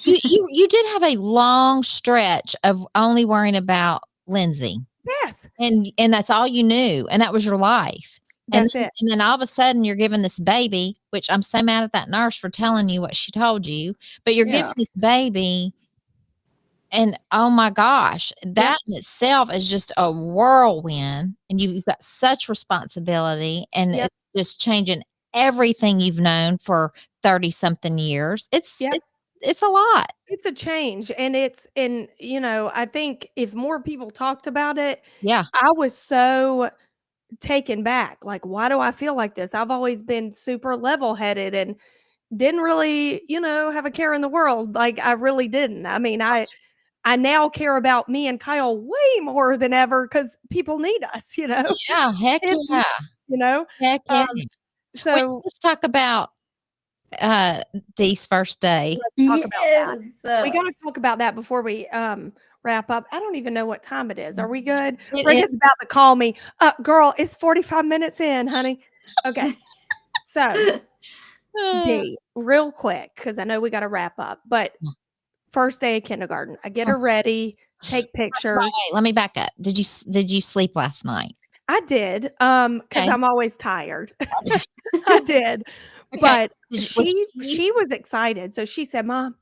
You did have a long stretch of only worrying about Lindsay, Yes, and that's all you knew, and that was your life. And that's then it. and then all of a sudden you're given this baby, which I'm so mad at that nurse for telling you what she told you, but you're given Yeah. this baby, and oh my gosh, Yep, that in itself is just a whirlwind, and you've got such responsibility, and yep, it's just changing everything you've known for 30 something years. yep. It's a lot. It's a change, and I think if more people talked about it, Yeah. I was so taken back. Like, why do I feel like this? I've always been super level-headed and didn't really, have a care in the world. Like, I really didn't. I mean, I now care about me and Kyle way more than ever because people need us. Yeah, heck It's, yeah. you know, Heck yeah. um, Well, so let's talk about Dee's first day. Let's talk about that. Yes. We gotta talk about that before we wrap up. I don't even know what time it is. Are we good? It Rick is- is about to call me. Girl, it's 45 minutes in, honey. Okay. So D, real quick, because I know we gotta wrap up, but Yeah. first day of kindergarten. I get her ready, take pictures. Wait, let me back up. Did you sleep last night? I did, because Okay. I'm always tired. I did. Okay. But Was she was excited. So she said, Mom,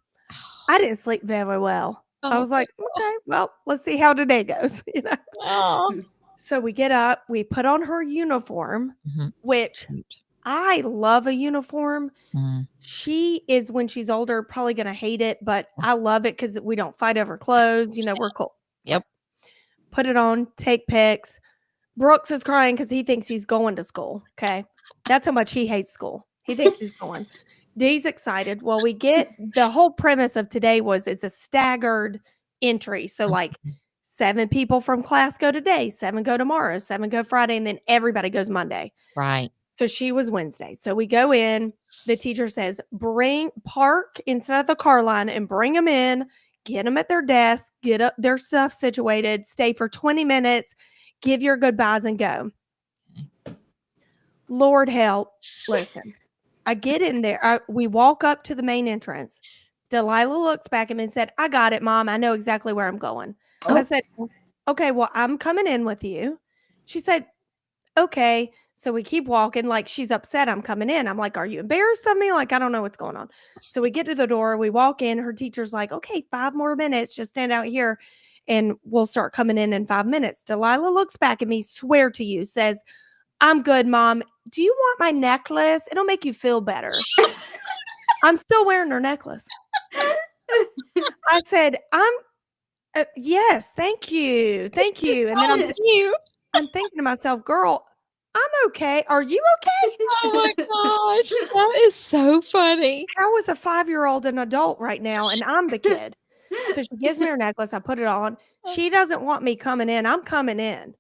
I didn't sleep very well. I was like, okay, well, let's see how today goes. Oh. So we get up, we put on her uniform, Mhm. which Cute. I love a uniform. Mm. She is, when she's older, probably going to hate it, but I love it because we don't fight over clothes. We're cool. Yep. Put it on, take pics. Brooks is crying because he thinks he's going to school. Okay. That's how much he hates school. He thinks he's going. Dee's excited. Well, we get the whole premise of today was it's a staggered entry. So, like, 7 people from class go today, 7 go tomorrow, 7 go Friday, and then everybody goes Monday. Right. So she was Wednesday. So we go in. The teacher says, park inside of the car line and bring them in, get them at their desk, get up their stuff situated, stay for 20 minutes, give your goodbyes and go. Lord help. Listen, I get in there. We walk up to the main entrance. Delilah looks back at me and said, I got it, Mom. I know exactly where I'm going. Oh. I said, okay, well, I'm coming in with you. She said, okay. So we keep walking, like she's upset I'm coming in. I'm like, are you embarrassed of me? Like, I don't know what's going on. So we get to the door, we walk in. Her teacher's like, okay, 5 more minutes. Just stand out here and we'll start coming in 5 minutes. Delilah looks back at me, swear to you, says, I'm good, Mom. Do you want my necklace? It'll make you feel better. I'm still wearing her necklace. I said, yes, thank you. Thank you. And then I'm thinking to myself, girl, I'm okay. Are you okay? Oh my gosh. That is so funny. How is a 5-year-old an adult right now? And I'm the kid. So she gives me her necklace. I put it on. She doesn't want me coming in. I'm coming in.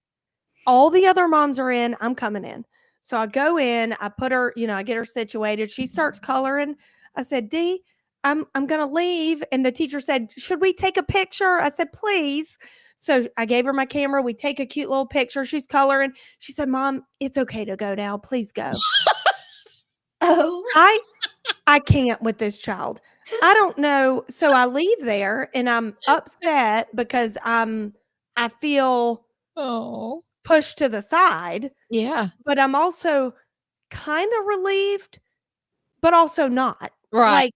All the other moms are in. I'm coming in. So I go in. I put her, I get her situated. She starts coloring. I said, D, I'm going to leave. And the teacher said, should we take a picture? I said, please. So I gave her my camera. We take a cute little picture. She's coloring. She said, Mom, it's okay to go now. Please go. Oh. I can't with this child. I don't know. So I leave there and I'm upset because I feel pushed to the side. Yeah. But I'm also kind of relieved, but also not. Right.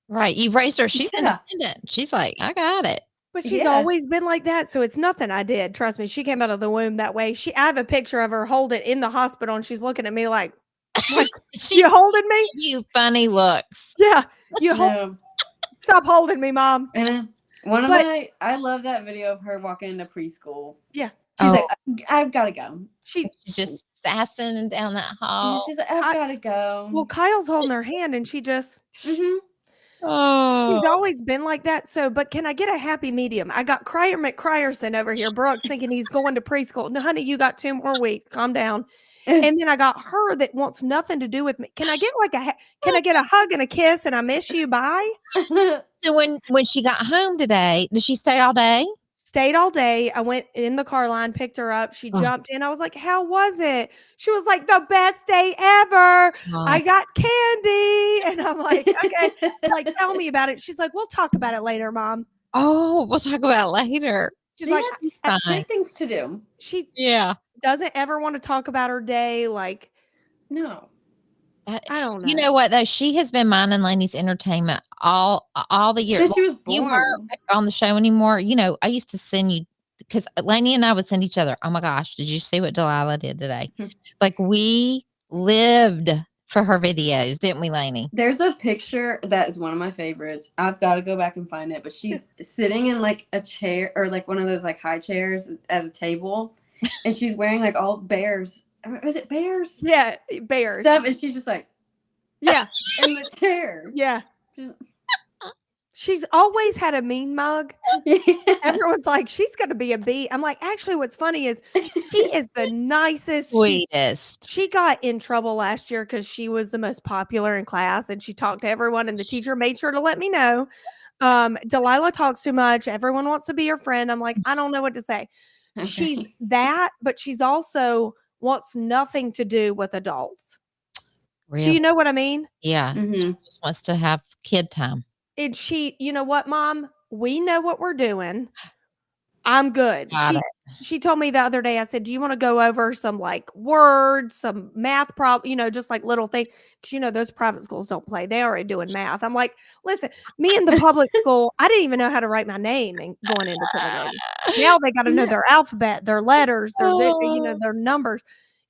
Right. You've raised her. She's Yeah. independent. She's like, I got it. But she's Yeah. always been like that. So it's nothing I did. Trust me. She came out of the womb that way. I have a picture of her holding in the hospital and she's looking at me like you holding me? You funny looks. Yeah. No. Stop holding me, Mom. And I love that video of her walking into preschool. Yeah. She's like, I've got to go. She's just sassing down that hall. She's like, I've got to go. Well, Kyle's holding her hand and she just, Mm-hmm. she's always been like that. So, but can I get a happy medium? I got Cryer McCryerson over here, Brooks, thinking he's going to preschool. No, honey, you got 2 more weeks. Calm down. And then I got her that wants nothing to do with me. Can I get can I get a hug and a kiss and I miss you? Bye. So when she got home today, did she stay all day? Stayed all day. I went in the car line, picked her up. She jumped in. I was like, how was it? She was like, the best day ever. I got candy. And I'm like, okay, like, tell me about it. She's like, we'll talk about it later, Mom. Oh, we'll talk about it later. She's like, she had things to do. She doesn't ever want to talk about her day. Like, no. I don't know. You know what though? She has been minding Lainey's entertainment all the year. Since she was born. You weren't on the show anymore. I used to send you because Lainey and I would send each other. Oh my gosh, did you see what Delilah did today? Like we lived for her videos, didn't we, Lainey? There's a picture that is one of my favorites. I've got to go back and find it. But she's sitting in like a chair or like one of those like high chairs at a table, and she's wearing like all bears. Is it bears? Yeah, bears stuff, and she's just like, in the chair. Yeah. She's always had a mean mug. Yeah. Everyone's like, she's going to be a B. I'm like, actually, what's funny is she is the nicest. Sweetest. She got in trouble last year because she was the most popular in class and she talked to everyone, and the teacher made sure to let me know. Delilah talks too much. Everyone wants to be her friend. I'm like, I don't know what to say. She's Okay. that, but she's also wants nothing to do with adults. Do Really? you know what I mean? Yeah. Mm-hmm. Just wants to have kid time. And you know what, Mom? We know what we're doing. I'm good. Got it. She told me the other day, I said, do you want to go over some like words, some math problem, just like little things? Because those private schools don't play. They already doing math. I'm like, listen, me in the public school, I didn't even know how to write my name and going into kindergarten. Now they got to know their alphabet, their letters, Oh. their numbers.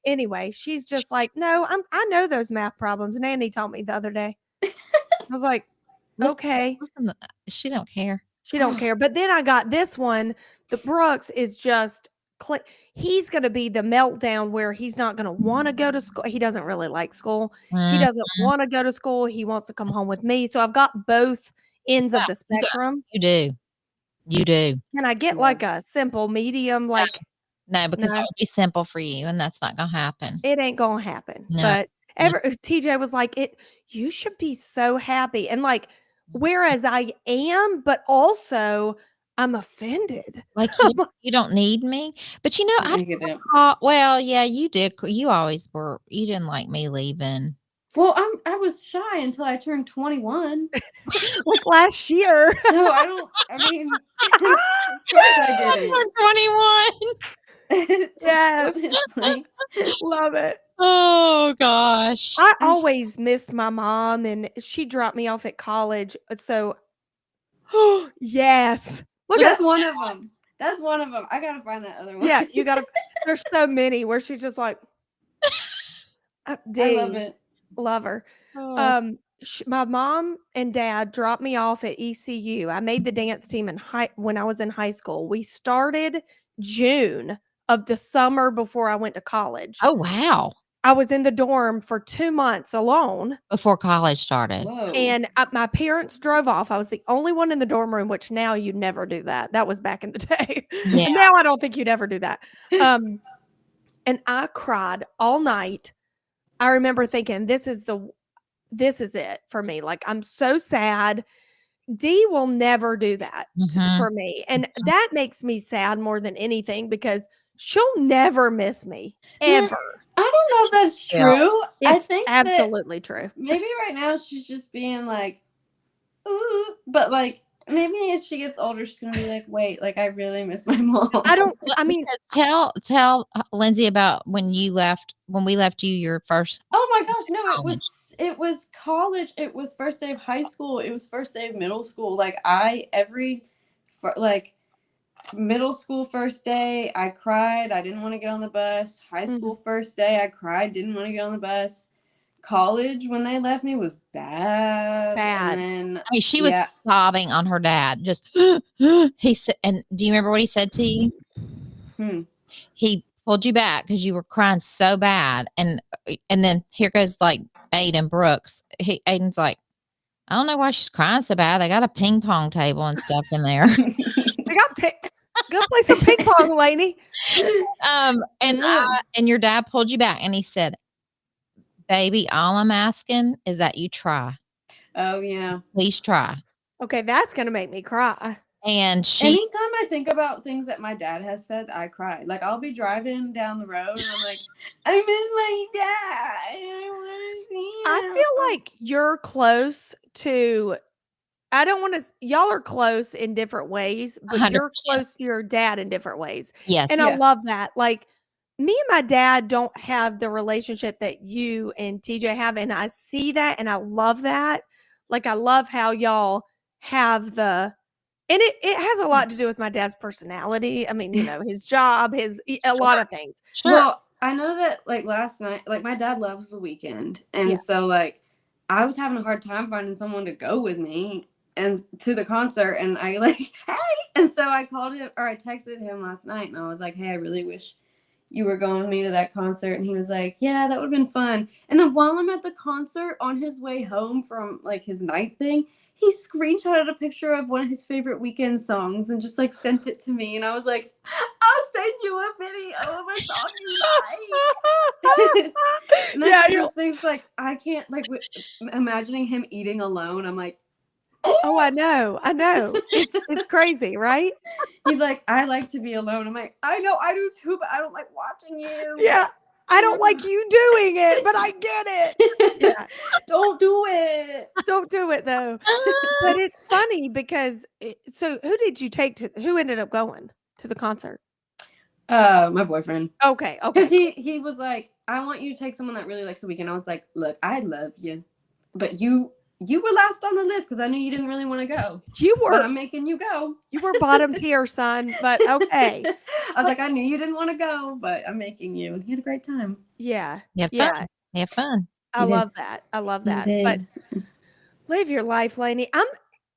Anyway, she's just like, no, I know those math problems. Nanny taught me the other day. I was like, okay. Listen, she don't care. She don't care. But then I got this one. The Brooks is just he's going to be the meltdown where he's not going to want to go to school. He doesn't really like school. He Mm, doesn't want to go to school. He wants to come home with me. So I've got both ends of the you got- spectrum. You do. You do. Can I get Yeah. like a simple medium? Like, No, because that no, would be simple for you, and that's not gonna happen. it ain't going to happen. No. But TJ was like, you should be so happy. And like, whereas I am, but also I'm offended. Like you don't need me. But I Make it up. well, yeah, you did. You always were. You didn't like me leaving. Well, I was shy until I turned 21. Like last year. So I mean, of course I I'm 21. didn't. Yes. Honestly. Love it. Oh gosh. I always missed my mom, and she dropped me off at college. So, yes. Look That's at one of them. That's one of them. I gotta find that other one. Yeah, you got to. There's so many where she's just like, I dang, love it. love her. Oh. My mom and dad dropped me off at ECU. I made the dance team when I was in high school. We started June of the summer before I went to college. Oh wow. I was in the dorm for 2 months alone. Before college started. Whoa. And my parents drove off. I was the only one in the dorm room, which now you'd never do that. That was back in the day. Yeah. Now I don't think you'd ever do that. And I cried all night. I remember thinking, this is it for me. Like, I'm so sad. Dee will never do that Mhm. for me. And that makes me sad more than anything because she'll never miss me ever. I don't know if that's Yeah. true. I It's think absolutely true. maybe right now she's just being like, ooh, but like maybe as she gets older, she's gonna be like, wait, like I really miss my mom. I mean, Because tell Lindsay about when we left you your first. Oh my gosh, no, college. it was college. It was first day of high school. It was first day of middle school. Like middle school first day, I cried. I didn't want to get on the bus. High school first day, I cried. Didn't want to get on the bus. College, when they left me, was bad. Bad. And then, I mean, she was sobbing on her dad. Just he said, and do you remember what he said to you? He pulled you back because you were crying so bad, and then here goes like Aiden Brooks. Aiden's like, I don't know why she's crying so bad. They got a ping pong table and stuff in there. they got go play some ping pong, Lainey. And your dad pulled you back, and he said, baby, all I'm asking is that you try. Oh yeah. Just please try. Okay, that's gonna make me cry. And anytime I think about things that my dad has said, I cry. Like I'll be driving down the road and I'm like, I miss my dad. I want to see him. I feel like you're close to. I don't want to. Y'all are close in different ways, but 100%. you're close to your dad in different ways. Yes. And I love that. Like, me and my dad don't have the relationship that you and TJ have, and I see that, and I love that. Like, I love how y'all have and it has a lot to do with my dad's personality. I mean, his job, a lot of things. Sure. Well, I know that like last night, like my dad loves the weekend, and so like I was having a hard time finding someone to go with me and to the concert, and I like, hey, and so I called him or I texted him last night, and I was like, hey, I really wish you were going with me to that concert, and he was like, yeah, that would have been fun. And then while I'm at the concert, on his way home from like his night thing, he screenshotted a picture of one of his favorite Weekend songs and just like sent it to me. And I was like, I'll send you a video of a song you like. And that's Yeah, like you're- those things like I can't like imagining him eating alone. I'm like, Oh, I know. It's crazy, right? he's like, I like to be alone. I'm like, I know, I do too, but I don't like watching you. Yeah. I don't like you doing it, but I get it. Yeah. Don't do it. Don't do it though. But it's funny because so who did you take to who ended up going to the concert? My boyfriend. Okay. Because he was like, I want you to take someone that really likes The Weeknd. I was like, look, I love you, but you were last on the list because I knew you didn't really want to go. You But were I'm making you go. you were bottom tier, son, but okay. I was like, I knew you didn't want to go, but I'm making you. And he had a great time. Yeah. Have Yeah. fun. Have fun. I You did. love that. I love He that. But did. live your life, Lainey.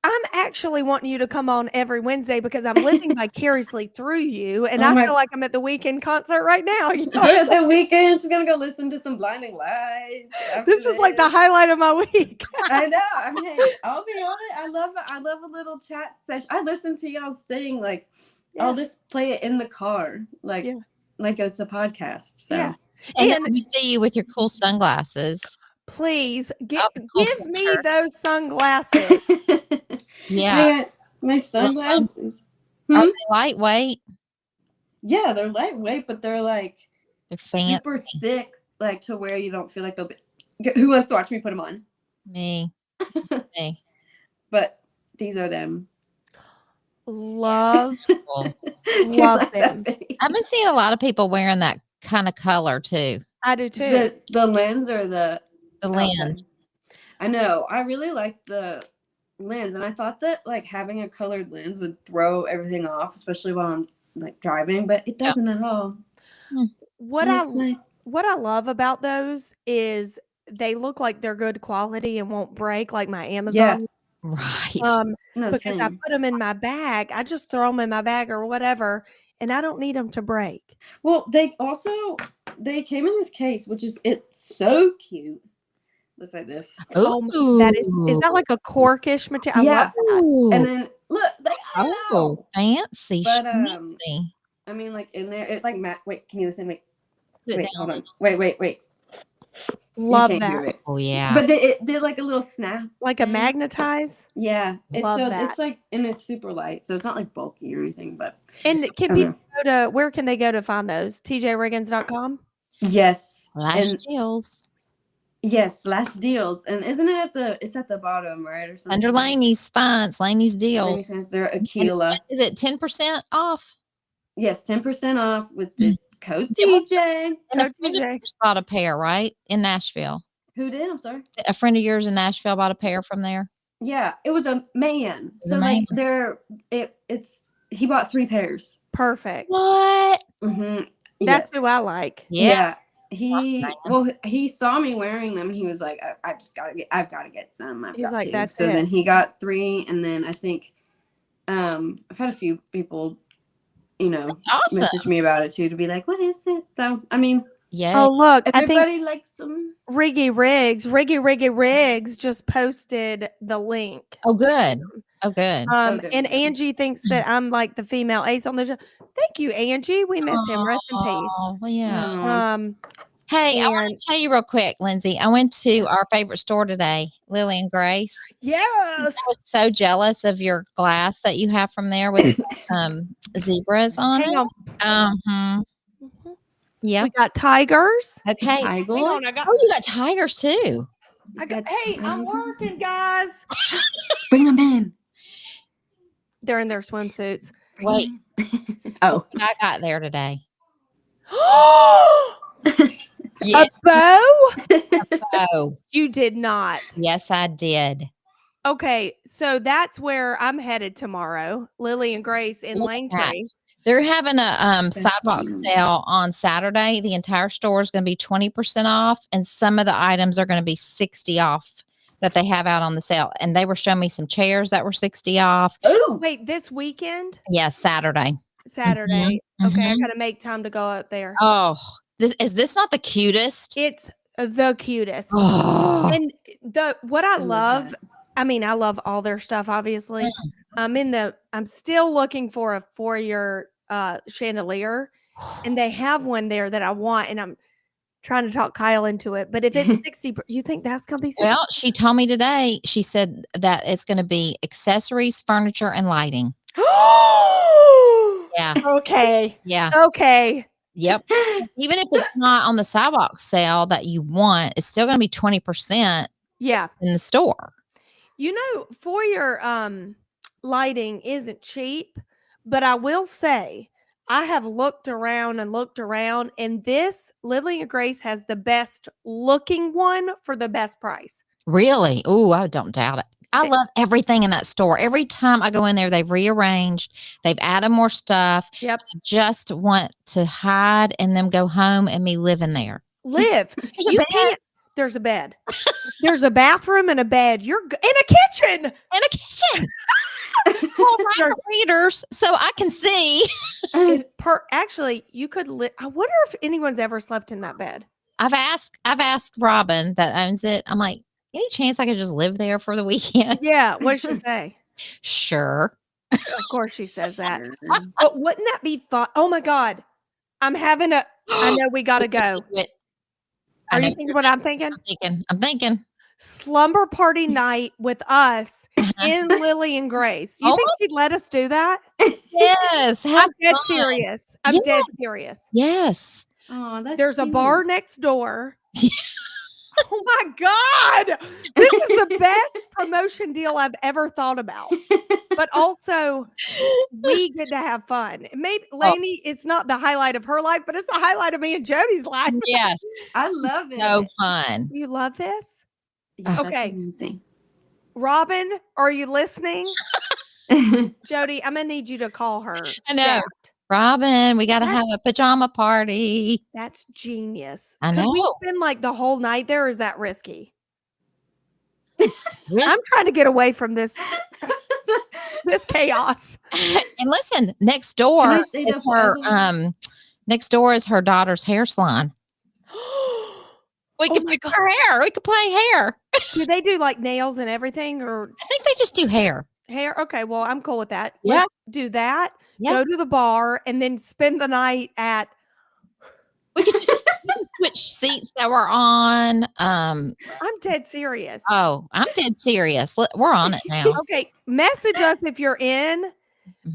I'm actually wanting you to come on every Wednesday because I'm living vicariously through you, and Oh I my- feel like I'm at the Weekend concert right now. You know, We're at the weekend. She's gonna go listen to some Blinding Lights. after this is like the this. highlight of my week. I know. I mean, hey, I'll be on it. I love a little chat session. I listen to y'all's thing. Like, I'll just play it in the car, like Yeah. like it's a podcast. So Yeah. And, And- then we see you with your cool sunglasses. Please I'll be cool give for me sure. those sunglasses. Yeah. my sunglasses. Are they lightweight? Yeah, they're lightweight, but they're like They're fancy. super thick, like to where you don't feel like they'll be. Who wants to watch me put them on? Me. Me. But these are them. Love, Cool. Do you love like that them. face? I've been seeing a lot of people wearing that kind of color too. I do too. The lens or the The outside? lens. I know. I really like the lens, and I thought that like having a colored lens would throw everything off, especially while I'm like driving, but it doesn't at all. What It I looks nice. what I love about those is they look like they're good quality and won't break like my Amazon. Right. No, Because I same. put them in my bag. I just throw them in my bag or whatever, and I don't need them to break. Well, they came in this case, which is it's so cute. Looks like this. That is that like a corkish material? I Yeah. love that. Ooh. And then look, I Oh, know. fancy. But schmancy. I mean, like in there, it like wait, can you listen? Wait, Put it wait, down. hold on. Wait. Love you can't hear that. it. Oh yeah. But it did like a little snap. Like a thing. magnetize. Yeah, it's Love so that. it's like, and it's super light, so it's not like bulky or anything. But And can I people don't go to where can they go to find those? TJRiggins.com? yes, Flash and deals. yes, slash deals, and isn't it it's at the bottom, right, or something? Under Laney's spines, Laney's Laney's deals. Spines, they're And Aquila. Is it 10% off? Yes, 10% off with the code Yeah. TJ. And a Code friend of TJ. yours bought a pair, right? In Nashville. Who did? I'm sorry. A friend of yours in Nashville bought a pair from there. Yeah, it was a man. was So a like man. it's he bought 3 pairs. Perfect. What? Mm-hmm. That's who I like. Yeah. He saying. he saw me wearing them and he was like, I've got to get some. He's like, that's so it. then he got 3, and then I think I've had a few people, That's awesome. message me about it too to be like, what is it? So I mean, Yeah. Oh look, I think everybody likes them. Riggy Riggs just posted the link. Oh, good. Oh, good. And good. Angie thinks that I'm like the female ace on the show. Thank you, Angie. We miss him. Rest in peace. Oh, well, yeah. No. Hey, I want and- to tell you real quick, Lindsay. I went to our favorite store today, Lily and Grace. Yes. I was so jealous of your glass that you have from there with zebras on Hang it. on. Mhm. Mhm. Yep. We got tigers. Okay. Tigers. Hang on, I got. Oh, you got tigers too. Hey, I'm working, guys. Bring them in. They're in their swimsuits. Wait. Oh. What I got there today. A Yes. bow? Oh, You did not. yes, I did. Okay, so that's where I'm headed tomorrow. Lily and Grace in Look at that. Langtree. They're having a That's sidewalk cute. sale on Saturday. The entire store is going to be 20% off, and some of the items are going to be 60 off that they have out on the sale. And they were showing me some chairs that were 60 off. Oh. Wait, this weekend? Yes, Saturday. Saturday. Okay, I Mhm. gotta make time to go up there. Oh, this not the cutest? It's the cutest. Oh. And what I I love love, that. I mean, I love all their stuff, obviously. I'm still looking for a four-year chandelier, and they have one there that I want, and I'm trying to talk Kyle into it. But if it's 60, you think that's gonna be 60? Well, she told me today, she said that it's gonna be accessories, furniture, and lighting. Yeah. Okay. Yeah. Okay. Yep. Even if it's not on the sidewalk sale that you want, it's still gonna be 20% Yeah. in the store. You know, for your lighting isn't cheap, but I will say I have looked around and looked around, and this Lily and Grace has the best looking one for the best price. Really? Ooh, I don't doubt it. I Th- love everything in that store. Every time I go in there, they've rearranged, they've added more stuff. Yep. I just want to hide and then go home and me live in there. Live. There's a You bed can't. There's a bed. There's a bathroom and a bed. And a kitchen. and a kitchen. Well, There's- readers, so I can see. Actually, you could live. I wonder if anyone's ever slept in that bed. I've asked Robin that owns it. I'm like, any chance I could just live there for the weekend? Yeah. What does she say? Sure. Of course she says that. But wouldn't that be fun? Oh my God. I know we gotta go. I Are know you thinking what I'm thinking? I'm thinking. Slumber party night with us Uh-huh. in Lily and Grace. You Oh think she'd let us do that? Yes. I'm Have dead fun. serious. I'm Yes. dead serious. Yes. Oh, that's There's a cute. bar next door. Oh my God. This is the best promotion deal I've ever thought about. But also, we get to have fun. Maybe Lainey, it's not the highlight of her life, but it's the highlight of me and Jody's life. Yes. I love it. So fun. You love this? Yeah, that's Okay. amazing. Robin, are you listening? Jody, I'm gonna need you to call her. I know. Stat. Robin, we got to have a pajama party. That's genius. I Could we know. spend like the whole night there? Or is that risky? Risk- I'm trying to get away from this chaos. and listen, next Can door I stay is there her forever? next door is her daughter's hair salon. We Oh could my pick God. her hair. We could play hair. Do they do like nails and everything or I think they just do hair. hair? Okay, well, I'm cool with that. Yeah. Let's do that. Yeah. Go to the bar and then spend the night at We could just we can switch seats that we're on. I'm dead serious. Oh, I'm dead serious. We're on it now. Okay, message us if you're in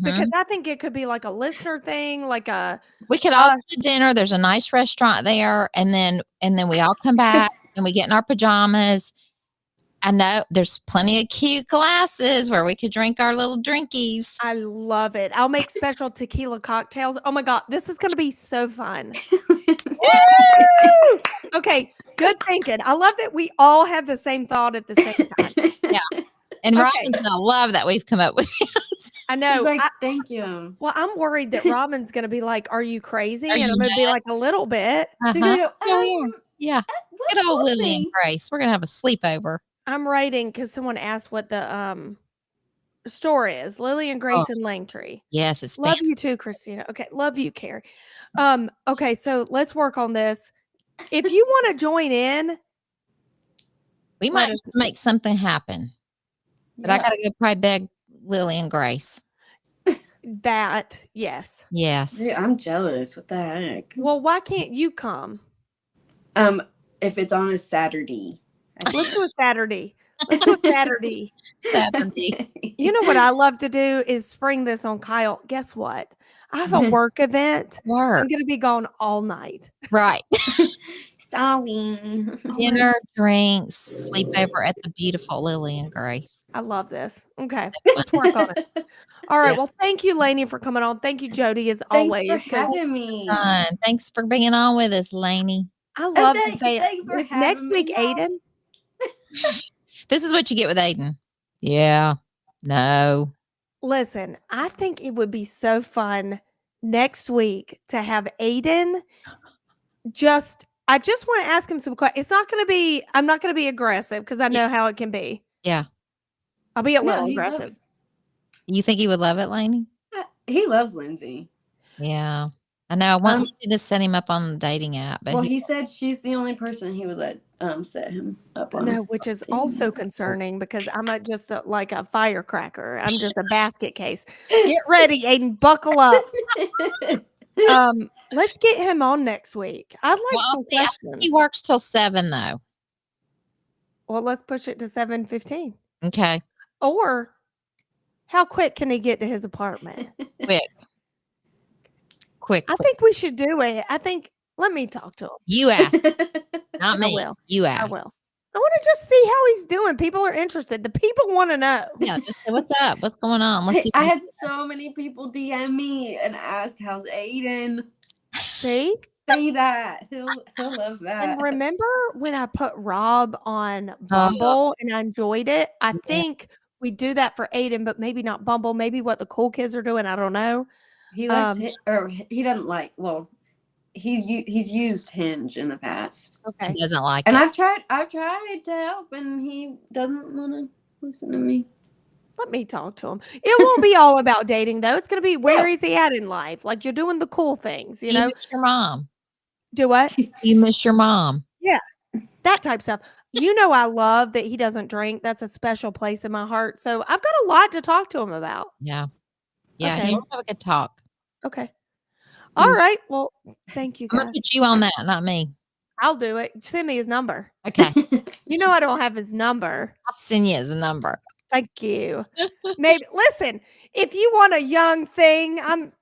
because Mhm. I think it could be like a listener thing, like a We could all go to dinner. There's a nice restaurant there, and then we all come back and we get in our pajamas. I know there's plenty of cute glasses where we could drink our little drinkies. I love it. I'll make special tequila cocktails. Oh my God, this is going to be so fun. Woo! Okay, good thinking. I love that we all have the same thought at the same time. And Okay. Robin's gonna love that we've come up with this. I know. She's like, thank you. Well, I'm worried that Robin's going to be like, "Are you crazy?" Are And you I'm going to be nuts? like, "A little bit." So you're Uh-huh. gonna go, Oh, yeah. what- Good old we'll Lily and see. Grace. We're gonna have a sleepover. I'm writing because someone asked what the store is. Lily and Grace and Langtree. Yes, it's Love you too, Christina. Okay, love you, Carrie. Okay, so let's work on this. If you want to join in, we might have to make something happen. But I Yeah. gotta go probably beg Lily and Grace. yes. Yes. Dude, I'm jealous. What the heck? Well, why can't you come? If it's on a Saturday. Let's do a Saturday. Let's do a Saturday. Saturday. You know what I love to do is spring this on Kyle. Guess what? I have a work event. I'm Work. going to be gone all night. Right. Sorry. Dinner, drinks, sleepover at the beautiful Lily and Grace. I love this. Okay, let's work on it. All right. Yeah. Well, thank you, Lainey, for coming on. Thank you, Jody, as Thanks always. for 'cause having me. Thanks for being on with us, Lainey. I love the thanks for Is next having week me, y'all. Aiden? This is what you get with Aiden. Yeah. No. Listen, I think it would be so fun next week to have Aiden. I just want to ask him some questions. I'm not going to be aggressive because I know how it can be. Yeah. I'll be a No, little he aggressive. You think he would love it, Lainey? He loves Lindsay. Yeah. I know. I want Lindsay to set him up on a dating app, but Well, he said she's the only person he would let set him up on. No, which is also concerning because I'm just like a firecracker. I'm just a basket case. Get ready, Aiden. Buckle up. Let's get him on next week. I'd like some I think questions. he works till 7 though. Well, let's push it to 7:15. Okay. Or how quick can he get to his apartment? Quick. I think we should do it. Let me talk to him. You ask, not I me. will. You I ask. will. I want to just see how he's doing. People are interested. The people want to know. Yeah, just say, what's up? What's going on? Let's see. I had so many people DM me and ask, "How's Aiden?" See? Say that. He'll love that. And remember when I put Rob on Bumble and I enjoyed it? I think we do that for Aiden, but maybe not Bumble. Maybe what the cool kids are doing. I don't know. He likes or he doesn't like. Well, he's used Hinge in the past. Okay. He doesn't like and it. I've tried to help, and he doesn't want to listen to me. Let me talk to him. It won't be all about dating, though. It's going to be where is he at in life? Like, you're doing the cool things, you know? Miss your mom. Do what? You miss your mom. Yeah. That type stuff. I love that he doesn't drink. That's a special place in my heart. So I've got a lot to talk to him about. Yeah. Yeah. Okay. He wants to have a good talk. Okay. All right. Well, thank you, I'm guys. going to put you on that, not me. I'll do it. Send me his number. Okay. I don't have his number. I'll send you his number. Thank you. Maybe listen, if you want a young thing, I'm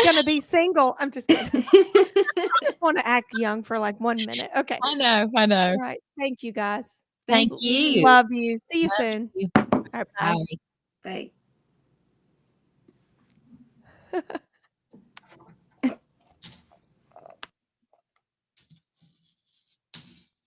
gonna be single. I'm just kidding. I just want to act young for like 1 minute. Okay. I know. All right. Thank you guys. Thank you. Love you. See you soon. You. All right, bye. Bye. Bye.